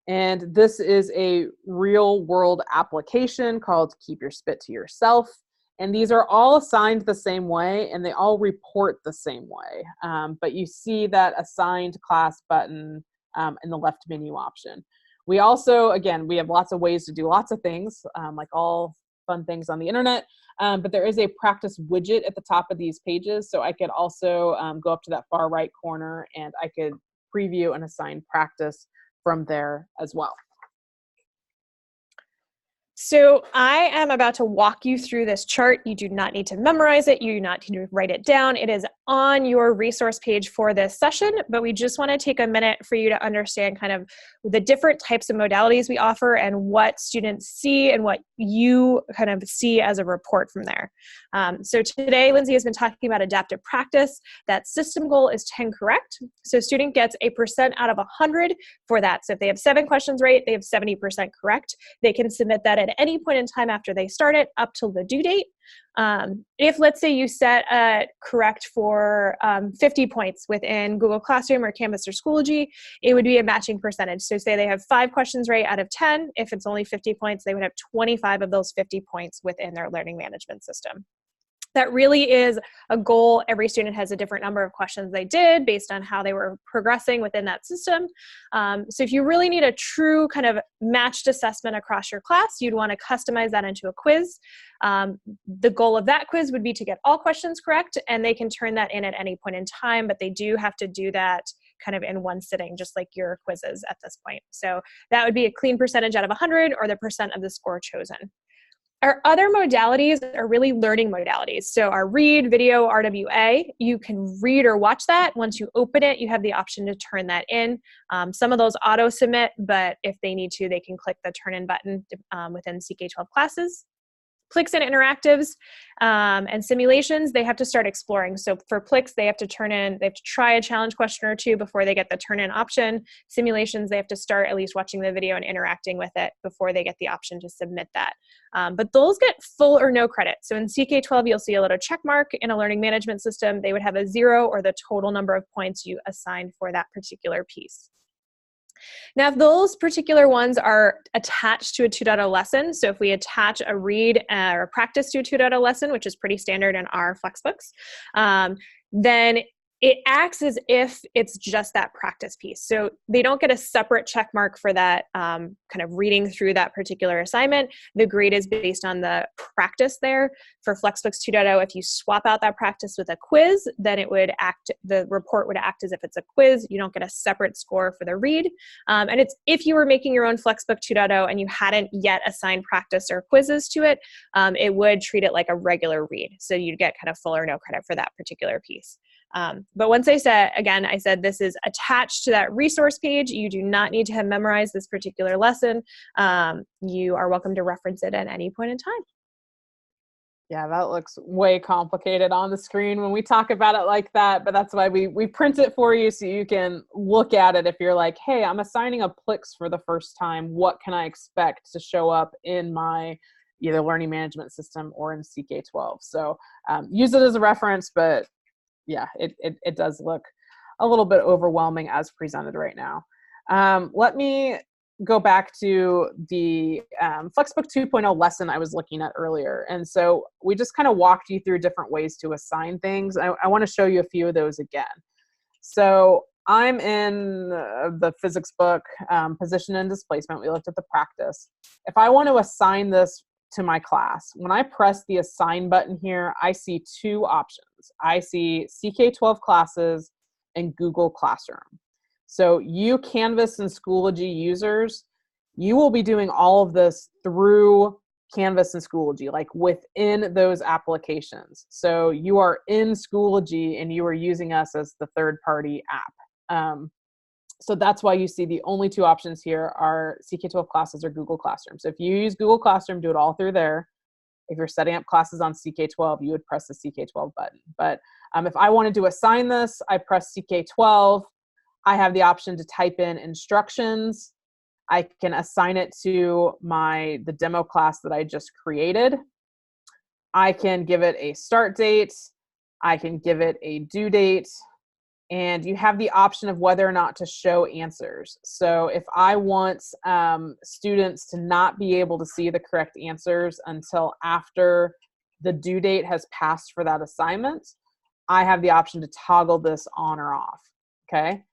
And this is a real world application called Keep Your Spit to Yourself. And these are all assigned the same way, and they all report the same way. But you see that assigned class button in the left menu option. We also, again, we have lots of ways to do lots of things, like all fun things on the internet. But there is a practice widget at the top of these pages. So I could also go up to that far right corner, and I could preview and assign practice from there as well. So I am about to walk you through this chart. You do not need to memorize it. You do not need to write it down. It is on your resource page for this session, but we just want to take a minute for you to understand kind of the different types of modalities we offer and what students see and what you kind of see as a report from there. So today, Lindsay has been talking about adaptive practice. That system goal is 10 correct. So student gets a % out of 100 for that. So if they have 7 questions right, they have 70% correct. They can submit that at any point in time after they start it up till the due date. If, let's say, you set a correct for 50 points within Google Classroom or Canvas or Schoology, it would be a matching percentage. So say they have 5 questions right out of 10. If it's only 50 points, they would have 25 of those 50 points within their learning management system. That really is a goal. Every student has a different number of questions they did based on how they were progressing within that system. So if you really need a true kind of matched assessment across your class, you'd want to customize that into a quiz. The goal of that quiz would be to get all questions correct, and they can turn that in at any point in time, but they do have to do that kind of in one sitting, just like your quizzes at this point. So that would be a clean percentage out of 100 or the % of the score chosen. Our other modalities are really learning modalities. So our read, video, RWA, you can read or watch that. Once you open it, you have the option to turn that in. Some of those auto submit, but if they need to, they can click the turn in button within K12 Classes. Clicks and interactives and simulations, they have to start exploring. So for Plix, they have to try a challenge question or two before they get the turn in option. Simulations, they have to start at least watching the video and interacting with it before they get the option to submit that. But those get full or no credit. So in K12, you'll see a little check mark. In a learning management system, they would have a 0 or the total number of points you assigned for that particular piece. Now, if those particular ones are attached to a 2.0 lesson, so if we attach a read or a practice to a 2.0 lesson, which is pretty standard in our Flexbooks, then it acts as if it's just that practice piece. So they don't get a separate check mark for that kind of reading through that particular assignment. The grade is based on the practice there. For Flexbooks 2.0, if you swap out that practice with a quiz, then the report would act as if it's a quiz. You don't get a separate score for the read. And it's if you were making your own Flexbook 2.0 and you hadn't yet assigned practice or quizzes to it, it would treat it like a regular read. So you'd get kind of full or no credit for that particular piece. But once I said this is attached to that resource page. You do not need to have memorized this particular lesson. You are welcome to reference it at any point in time. Yeah, that looks way complicated on the screen when we talk about it like that, but that's why we print it for you so you can look at it if you're like, hey, I'm assigning a Plix for the first time. What can I expect to show up in my either learning management system or in K12? So use it as a reference, but yeah, it does look a little bit overwhelming as presented right now. Let me go back to the Flexbook 2.0 lesson I was looking at earlier. And so we just kind of walked you through different ways to assign things. I want to show you a few of those again. So I'm in the physics book, position and displacement. We looked at the practice. If I want to assign this to my class, when I press the assign button here, I see 2 options. I see K12 Classes and Google Classroom. So you Canvas and Schoology users, you will be doing all of this through Canvas and Schoology, like within those applications. So you are in Schoology and you are using us as the third-party app. So that's why you see the only 2 options here are K12 Classes or Google Classroom. So if you use Google Classroom, do it all through there. If you're setting up classes on K12, you would press the K12 button. But if I wanted to assign this, I press K12. I have the option to type in instructions. I can assign it to the demo class that I just created. I can give it a start date. I can give it a due date. And you have the option of whether or not to show answers. So if I want students to not be able to see the correct answers until after the due date has passed for that assignment, I have the option to toggle this on or off, okay?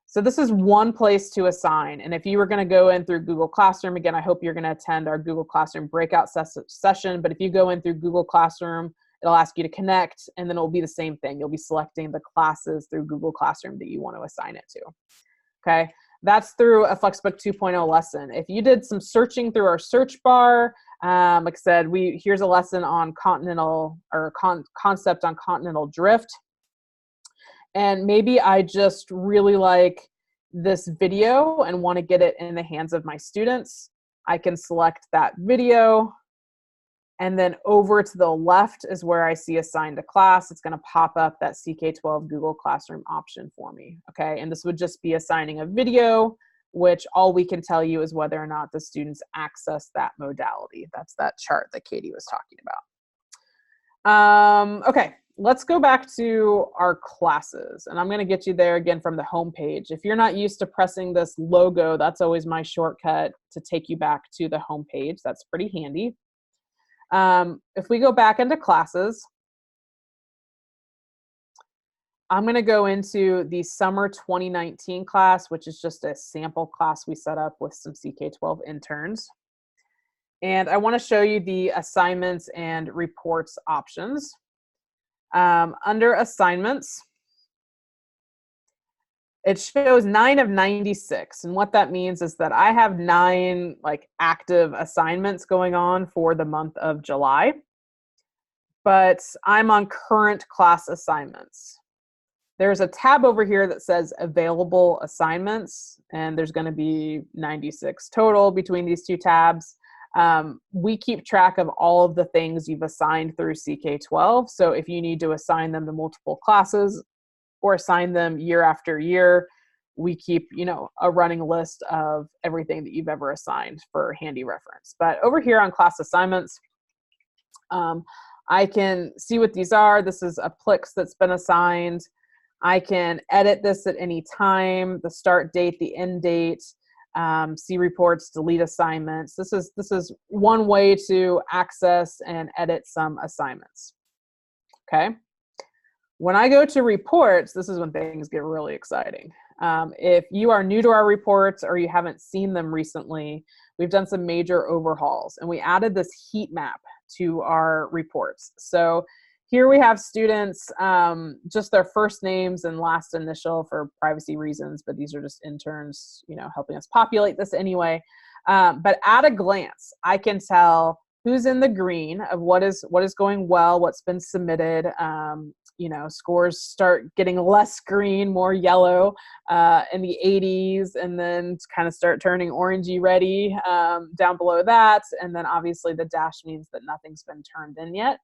So this is one place to assign. And if you were going to go in through Google Classroom, again, I hope you're going to attend our Google Classroom breakout session. But if you go in through Google Classroom, it'll ask you to connect, and then it'll be the same thing. You'll be selecting the classes through Google Classroom that you want to assign it to. Okay. That's through a Flexbook 2.0 lesson. If you did some searching through our search bar, like I said, here's a lesson on concept on continental drift. And maybe I just really like this video and want to get it in the hands of my students. I can select that video. And then over to the left is where I see assign to class. It's going to pop up that CK12 Google Classroom option for me. Okay, and this would just be assigning a video, which all we can tell you is whether or not the students access that modality. That's that chart that Katie was talking about. Okay, let's go back to our classes. And I'm going to get you there again from the home page. If you're not used to pressing this logo, that's always my shortcut to take you back to the home page. That's pretty handy. If we go back into classes, I'm going to go into the summer 2019 class, which is just a sample class we set up with some CK12 interns. And I want to show you the assignments and reports options. Under assignments, it shows 9 of 96. And what that means is that I have 9 active assignments going on for the month of July, but I'm on current class assignments. There's a tab over here that says available assignments, and there's going to be 96 total between these two tabs. We keep track of all of the things you've assigned through CK12. So if you need to assign them to multiple classes, or assign them year after year, we keep, a running list of everything that you've ever assigned for handy reference. But over here on class assignments, I can see what these are. This is a Plix that's been assigned. I can edit this at any time, the start date, the end date, see reports, delete assignments. This is one way to access and edit some assignments. Okay. When I go to reports, this is when things get really exciting. If you are new to our reports or you haven't seen them recently, we've done some major overhauls, and we added this heat map to our reports. So here we have students, just their first names and last initial for privacy reasons, but these are just interns, helping us populate this anyway. But at a glance, I can tell who's in the green of what is going well, what's been submitted. Scores start getting less green, more yellow in the 80s, and then kind of start turning orangey ready down below that. And then obviously the dash means that nothing's been turned in yet.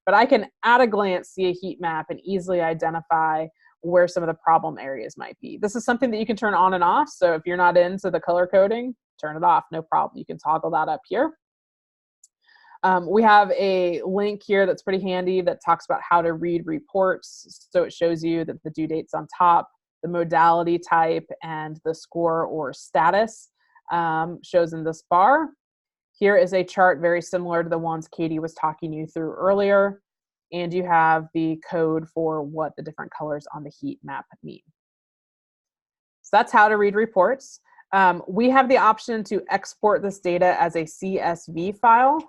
But I can at a glance see a heat map and easily identify where some of the problem areas might be. This is something that you can turn on and off. So if you're not into the color coding, turn it off, no problem. You can toggle that up here. We have a link here that's pretty handy that talks about how to read reports. So it shows you that the due date's on top, the modality type, and the score or status shows in this bar. Here is a chart very similar to the ones Katie was talking you through earlier. And you have the code for what the different colors on the heat map mean. So that's how to read reports. We have the option to export this data as a CSV file.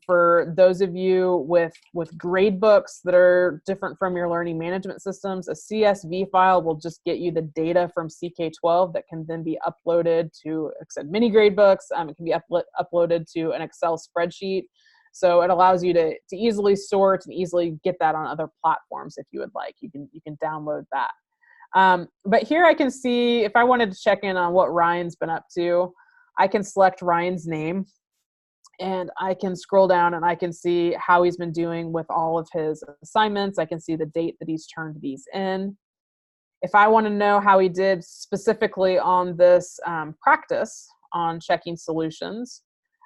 For those of you with grade books that are different from your learning management systems, a CSV file will just get you the data from CK12 that can then be uploaded to, like I said, mini grade books. It can be uploaded to an Excel spreadsheet. So it allows you to easily sort and easily get that on other platforms if you would like. You can download that. But here I can see, if I wanted to check in on what Ryan's been up to, I can select Ryan's name and I can scroll down and I can see how he's been doing with all of his assignments. I can see the date that he's turned these in. If I want to know how he did specifically on this practice on checking solutions,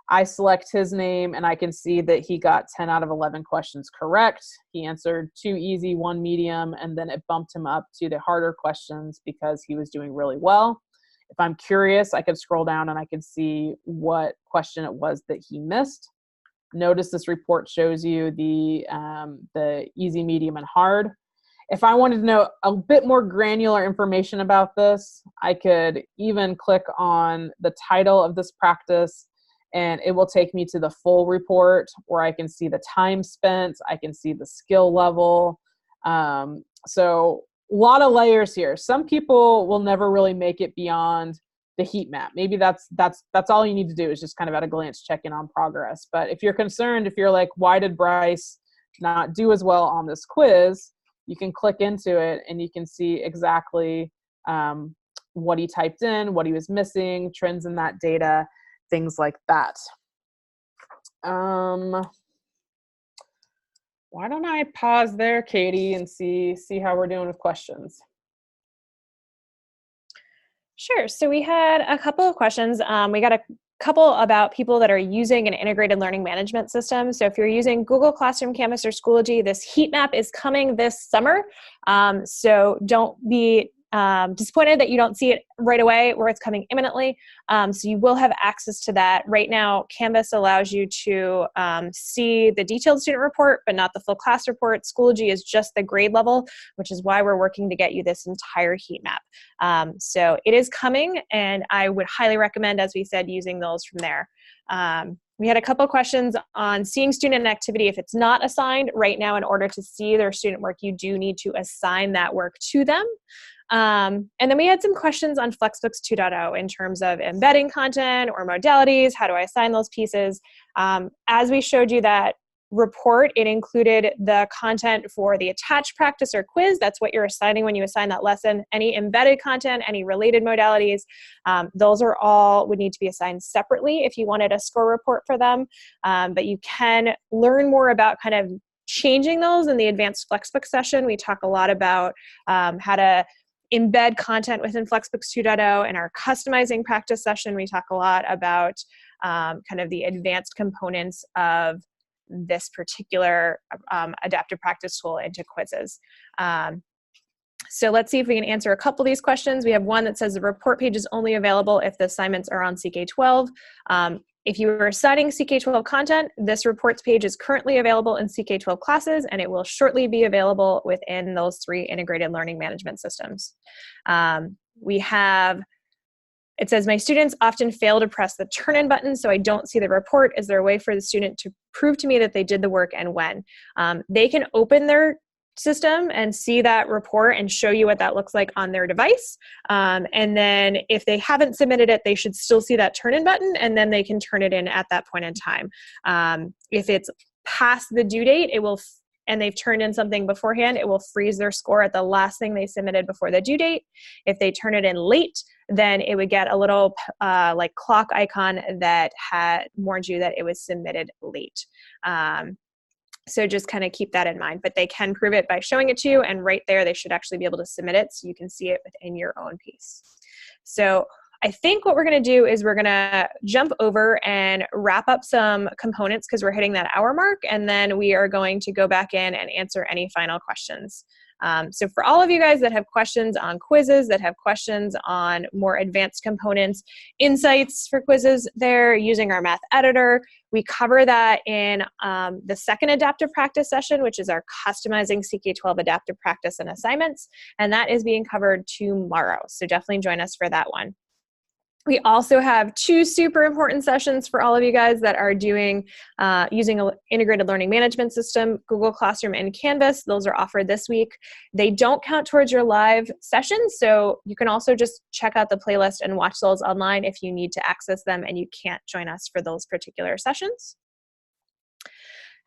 I select his name and I can see that he got 10 out of 11 questions correct. He answered 2 easy, 1 medium, and then it bumped him up to the harder questions because he was doing really well. If I'm curious, I could scroll down and I can see what question it was that he missed. Notice this report shows you the easy, medium, and hard. If I wanted to know a bit more granular information about this, I could even click on the title of this practice and it will take me to the full report where I can see the time spent, I can see the skill level. So lot of layers here. Some people will never really make it beyond the heat map. Maybe that's all you need to do is just kind of at a glance check in on progress. But if you're concerned, if you're like, why did Bryce not do as well on this quiz, you can click into it and you can see exactly what he typed in, what he was missing, trends in that data, things like that. Why don't I pause there, Katie, and see how we're doing with questions? Sure. So we had a couple of questions. We got a couple about people that are using an integrated learning management system. So if you're using Google Classroom, Canvas, or Schoology, this heat map is coming this summer. So don't be disappointed that you don't see it right away, where it's coming imminently. So you will have access to that. Right now, Canvas allows you to see the detailed student report, but not the full class report. Schoology is just the grade level, which is why we're working to get you this entire heat map. So it is coming, and I would highly recommend, as we said, using those from there. We had a couple questions on seeing student activity if it's not assigned. Right now, in order to see their student work, you do need to assign that work to them. And then we had some questions on Flexbooks 2.0 in terms of embedding content or modalities. How do I assign those pieces? As we showed you that report, it included the content for the attached practice or quiz. That's what you're assigning when you assign that lesson. Any embedded content, any related modalities, those are all would need to be assigned separately if you wanted a score report for them. But you can learn more about kind of changing those in the advanced Flexbook session. We talk a lot about how to embed content within Flexbooks 2.0. In our customizing practice session, we talk a lot about kind of the advanced components of this particular adaptive practice tool into quizzes. So let's see if we can answer a couple of these questions. We have one that says the report page is only available if the assignments are on CK12. If you are assigning CK12 content, this reports page is currently available in CK12 classes, and it will shortly be available within those 3 integrated learning management systems. We have, it says, my students often fail to press the turn-in button, so I don't see the report. Is there a way for the student to prove to me that they did the work and when? They can open their system and see that report and show you what that looks like on their device. And then if they haven't submitted it, they should still see that turn-in button, and then they can turn it in at that point in time. If it's past the due date, it will, and they've turned in something beforehand, it will freeze their score at the last thing they submitted before the due date. If they turn it in late, then it would get a little like clock icon that had warned you that it was submitted late. So just kind of keep that in mind, but they can prove it by showing it to you, and right there they should actually be able to submit it so you can see it within your own piece. So I think what we're going to do is we're going to jump over and wrap up some components because we're hitting that hour mark, and then we are going to go back in and answer any final questions. So for all of you guys that have questions on quizzes, that have questions on more advanced components, insights for quizzes, they're using our math editor. We cover that in the second adaptive practice session, which is our customizing CK12 adaptive practice and assignments, and that is being covered tomorrow. So definitely join us for that one. We also have 2 super important sessions for all of you guys that are doing using an integrated learning management system, Google Classroom and Canvas. Those are offered this week. They don't count towards your live sessions, so you can also just check out the playlist and watch those online if you need to access them and you can't join us for those particular sessions.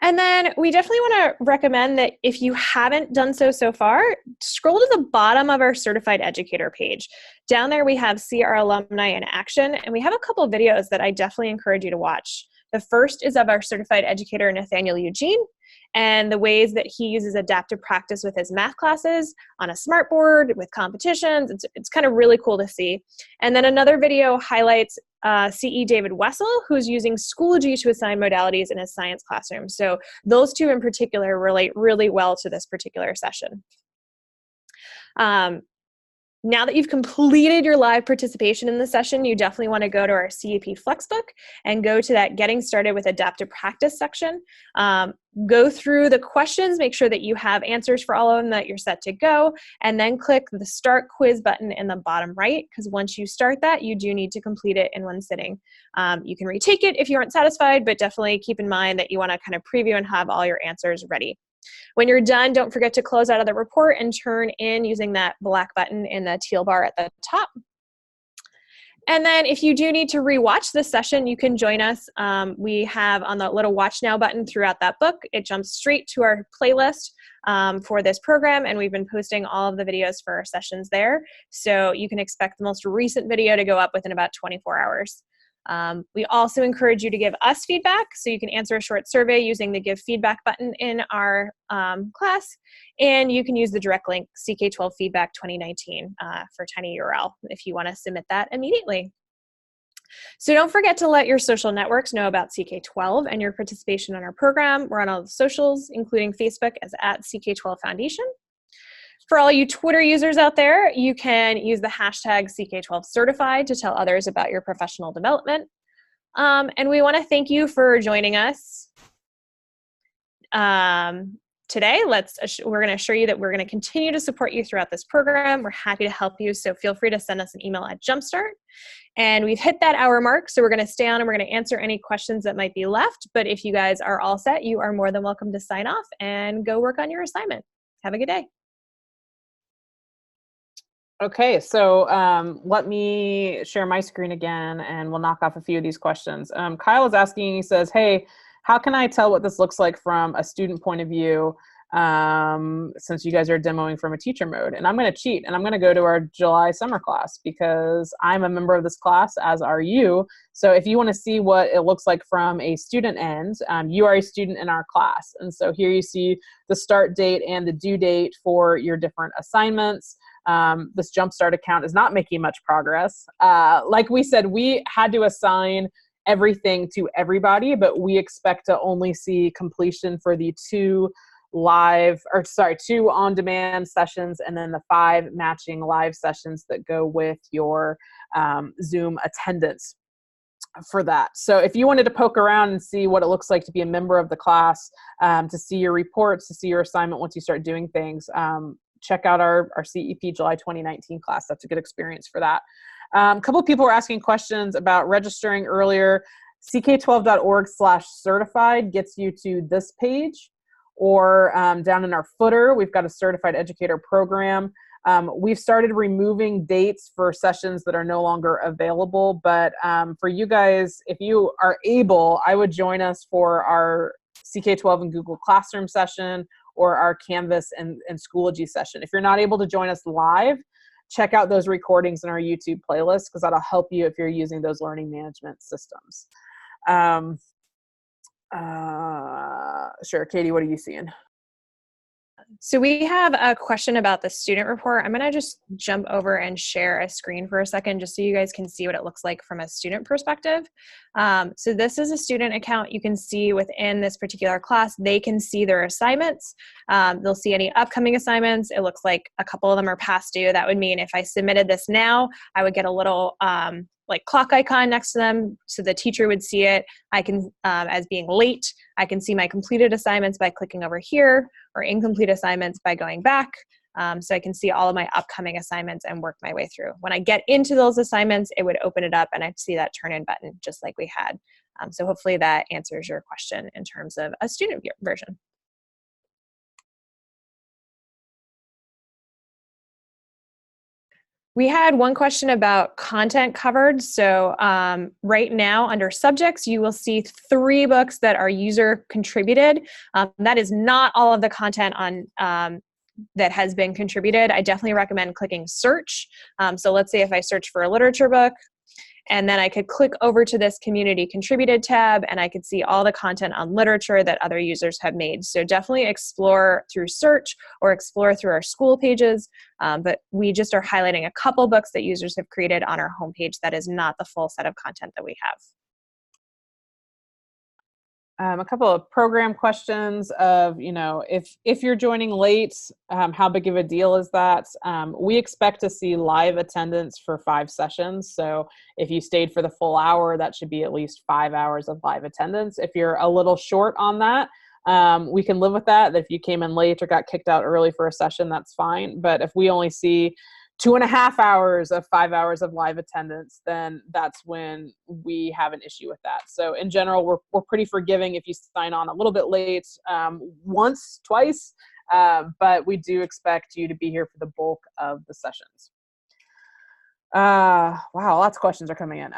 And then we definitely want to recommend that if you haven't done so far, scroll to the bottom of our Certified Educator page. Down there we have See Our Alumni in Action, and we have a couple of videos that I definitely encourage you to watch. The first is of our Certified Educator, Nathaniel Eugene, and the ways that he uses adaptive practice with his math classes on a smartboard with competitions. It's kind of really cool to see. And then another video highlights CE David Wessel, who's using Schoology to assign modalities in his science classroom. So those 2 in particular relate really well to this particular session. Now that you've completed your live participation in the session, you definitely want to go to our CEP Flexbook and go to that Getting Started with Adaptive Practice section. Go through the questions, make sure that you have answers for all of them, that you're set to go, and then click the Start Quiz button in the bottom right, because once you start that, you do need to complete it in one sitting. You can retake it if you aren't satisfied, but definitely keep in mind that you want to kind of preview and have all your answers ready. When you're done, don't forget to close out of the report and turn in using that black button in the teal bar at the top. And then if you do need to rewatch this session, you can join us. We have on the little watch now button throughout that book, it jumps straight to our playlist for this program, and we've been posting all of the videos for our sessions there. So you can expect the most recent video to go up within about 24 hours. We also encourage you to give us feedback, so you can answer a short survey using the Give Feedback button in our class, and you can use the direct link CK12 Feedback 2019 for tinyURL if you want to submit that immediately. So don't forget to let your social networks know about CK12 and your participation in our program. We're on all the socials, including Facebook as @CK12 Foundation. For all you Twitter users out there, you can use the hashtag CK12 Certified to tell others about your professional development. And we want to thank you for joining us today. We're going to assure you that we're going to continue to support you throughout this program. We're happy to help you, so feel free to send us an email at Jumpstart. And we've hit that hour mark, so we're going to stay on and we're going to answer any questions that might be left. But if you guys are all set, you are more than welcome to sign off and go work on your assignment. Have a good day. Okay, so let me share my screen again and we'll knock off a few of these questions. Kyle is asking, he says, hey, how can I tell what this looks like from a student point of view since you guys are demoing from a teacher mode? And I'm going to cheat and I'm going to go to our July summer class because I'm a member of this class, as are you. So if you want to see what it looks like from a student end, you are a student in our class. And so here you see the start date and the due date for your different assignments. This Jumpstart account is not making much progress. Like we said, we had to assign everything to everybody, but we expect to only see completion for the two on-demand sessions and then the 5 matching live sessions that go with your Zoom attendance for that. So if you wanted to poke around and see what it looks like to be a member of the class, to see your reports, to see your assignment once you start doing things, check out our CEP July 2019 class. That's a good experience for that. A couple of people were asking questions about registering earlier. ck12.org/certified gets you to this page, or down in our footer, we've got a certified educator program. We've started removing dates for sessions that are no longer available, but for you guys, if you are able, I would join us for our CK12 and Google Classroom session or our Canvas and Schoology session. If you're not able to join us live, check out those recordings in our YouTube playlist because that'll help you if you're using those learning management systems. Sure, Katie, what are you seeing? So we have a question about the student report. I'm going to just jump over and share a screen for a second just so you guys can see what it looks like from a student perspective. So this is a student account. You can see within this particular class, they can see their assignments. They'll see any upcoming assignments. It looks like a couple of them are past due. That would mean if I submitted this now, I would get a little like clock icon next to them, so the teacher would see it. I can, as being late, I can see my completed assignments by clicking over here, or incomplete assignments by going back. So I can see all of my upcoming assignments and work my way through. When I get into those assignments, it would open it up and I'd see that turn in button just like we had. So hopefully that answers your question in terms of a student version. We had one question about content covered. So right now under subjects, you will see 3 books that are user contributed. That is not all of the content on that has been contributed. I definitely recommend clicking search. So let's say if I search for a literature book, and then I could click over to this community contributed tab and I could see all the content on literature that other users have made. So definitely explore through search or explore through our school pages. But we just are highlighting a couple books that users have created on our homepage. That is not the full set of content that we have. A couple of program questions of, if you're joining late, how big of a deal is that? We expect to see live attendance for 5 sessions. So if you stayed for the full hour, that should be at least 5 hours of live attendance. If you're a little short on that, we can live with that. If you came in late or got kicked out early for a session, that's fine. But if we only see 2.5 hours of 5 hours of live attendance, then that's when we have an issue with that. So in general, we're pretty forgiving if you sign on a little bit late, once, twice, but we do expect you to be here for the bulk of the sessions. Wow, lots of questions are coming in.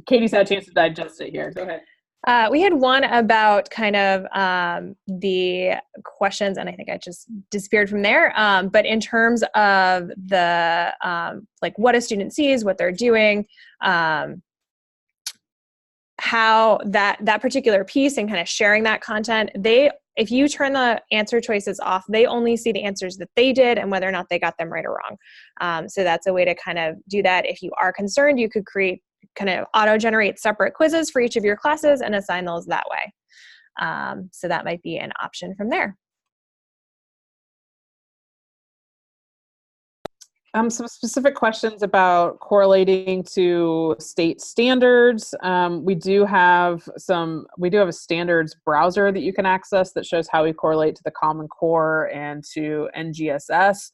Katie's had a chance to digest it here. Go ahead. We had one about kind of the questions, and I think I just disappeared from there. But in terms of the like what a student sees, what they're doing, how that particular piece and kind of sharing that content, if you turn the answer choices off, they only see the answers that they did and whether or not they got them right or wrong. So that's a way to kind of do that. If you are concerned, you could kind of auto-generate separate quizzes for each of your classes and assign those that way. So that might be an option from there. Some specific questions about correlating to state standards. We do have a standards browser that you can access that shows how we correlate to the Common Core and to NGSS.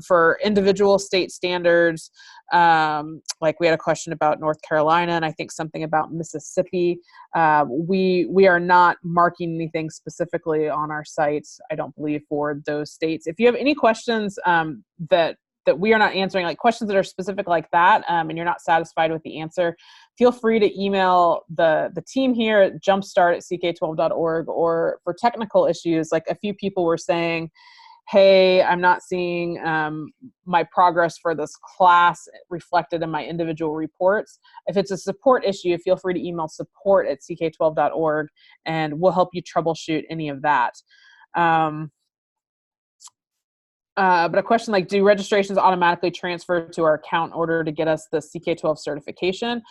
For individual state standards, like we had a question about North Carolina and I think something about Mississippi. We are not marking anything specifically on our sites, I don't believe, for those states. If you have any questions that we are not answering, like questions that are specific like that, and you're not satisfied with the answer, feel free to email the team here at jumpstart@ck12.org, or for technical issues, like a few people were saying, hey, I'm not seeing my progress for this class reflected in my individual reports. If it's a support issue, feel free to email support@ck12.org, and we'll help you troubleshoot any of that. But a question like, do registrations automatically transfer to our account in order to get us the CK12 certification?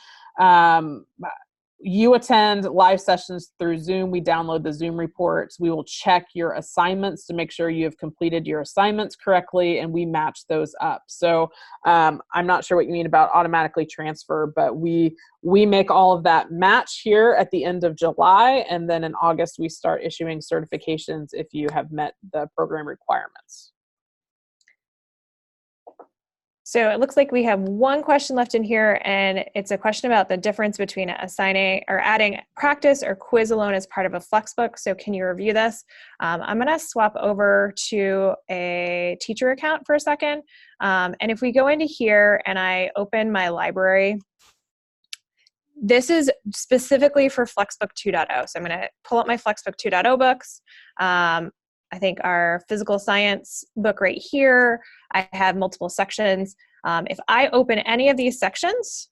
You attend live sessions through Zoom. We download the Zoom reports. We will check your assignments to make sure you have completed your assignments correctly, and we match those up. So I'm not sure what you mean about automatically transfer, but we make all of that match here at the end of July, and then in August we start issuing certifications if you have met the program requirements. So it looks like we have one question left in here, and it's a question about the difference between assigning or adding practice or quiz alone as part of a Flexbook. So can you review this? I'm going to swap over to a teacher account for a second. And if we go into here and I open my library, this is specifically for Flexbook 2.0. So I'm going to pull up my Flexbook 2.0 books. I think our physical science book right here, I have multiple sections. If I open any of these sections,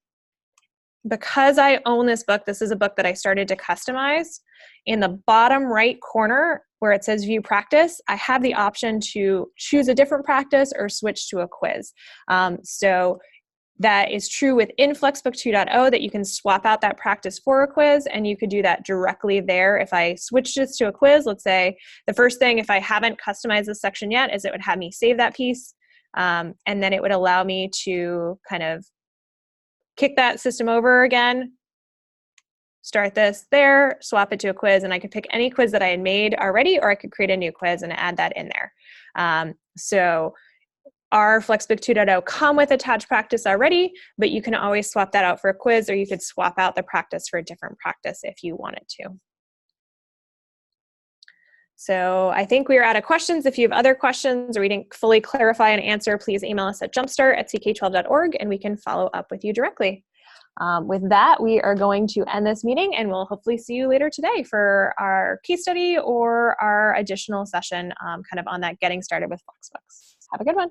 because I own this book, this is a book that I started to customize. In the bottom right corner where it says view practice, I have the option to choose a different practice or switch to a quiz. So that is true within Flexbook 2.0, that you can swap out that practice for a quiz, and you could do that directly there. If I switched this to a quiz, let's say the first thing, if I haven't customized this section yet, is it would have me save that piece, and then it would allow me to kind of kick that system over again, start this there, swap it to a quiz, and I could pick any quiz that I had made already, or I could create a new quiz and add that in there. So our Flexbook 2.0 come with attached practice already, but you can always swap that out for a quiz, or you could swap out the practice for a different practice if you wanted to. So I think we are out of questions. If you have other questions or we didn't fully clarify an answer, please email us at jumpstart@ck12.org and we can follow up with you directly. With that, we are going to end this meeting, and we'll hopefully see you later today for our case study or our additional session kind of on that getting started with Flexbooks. Have a good one.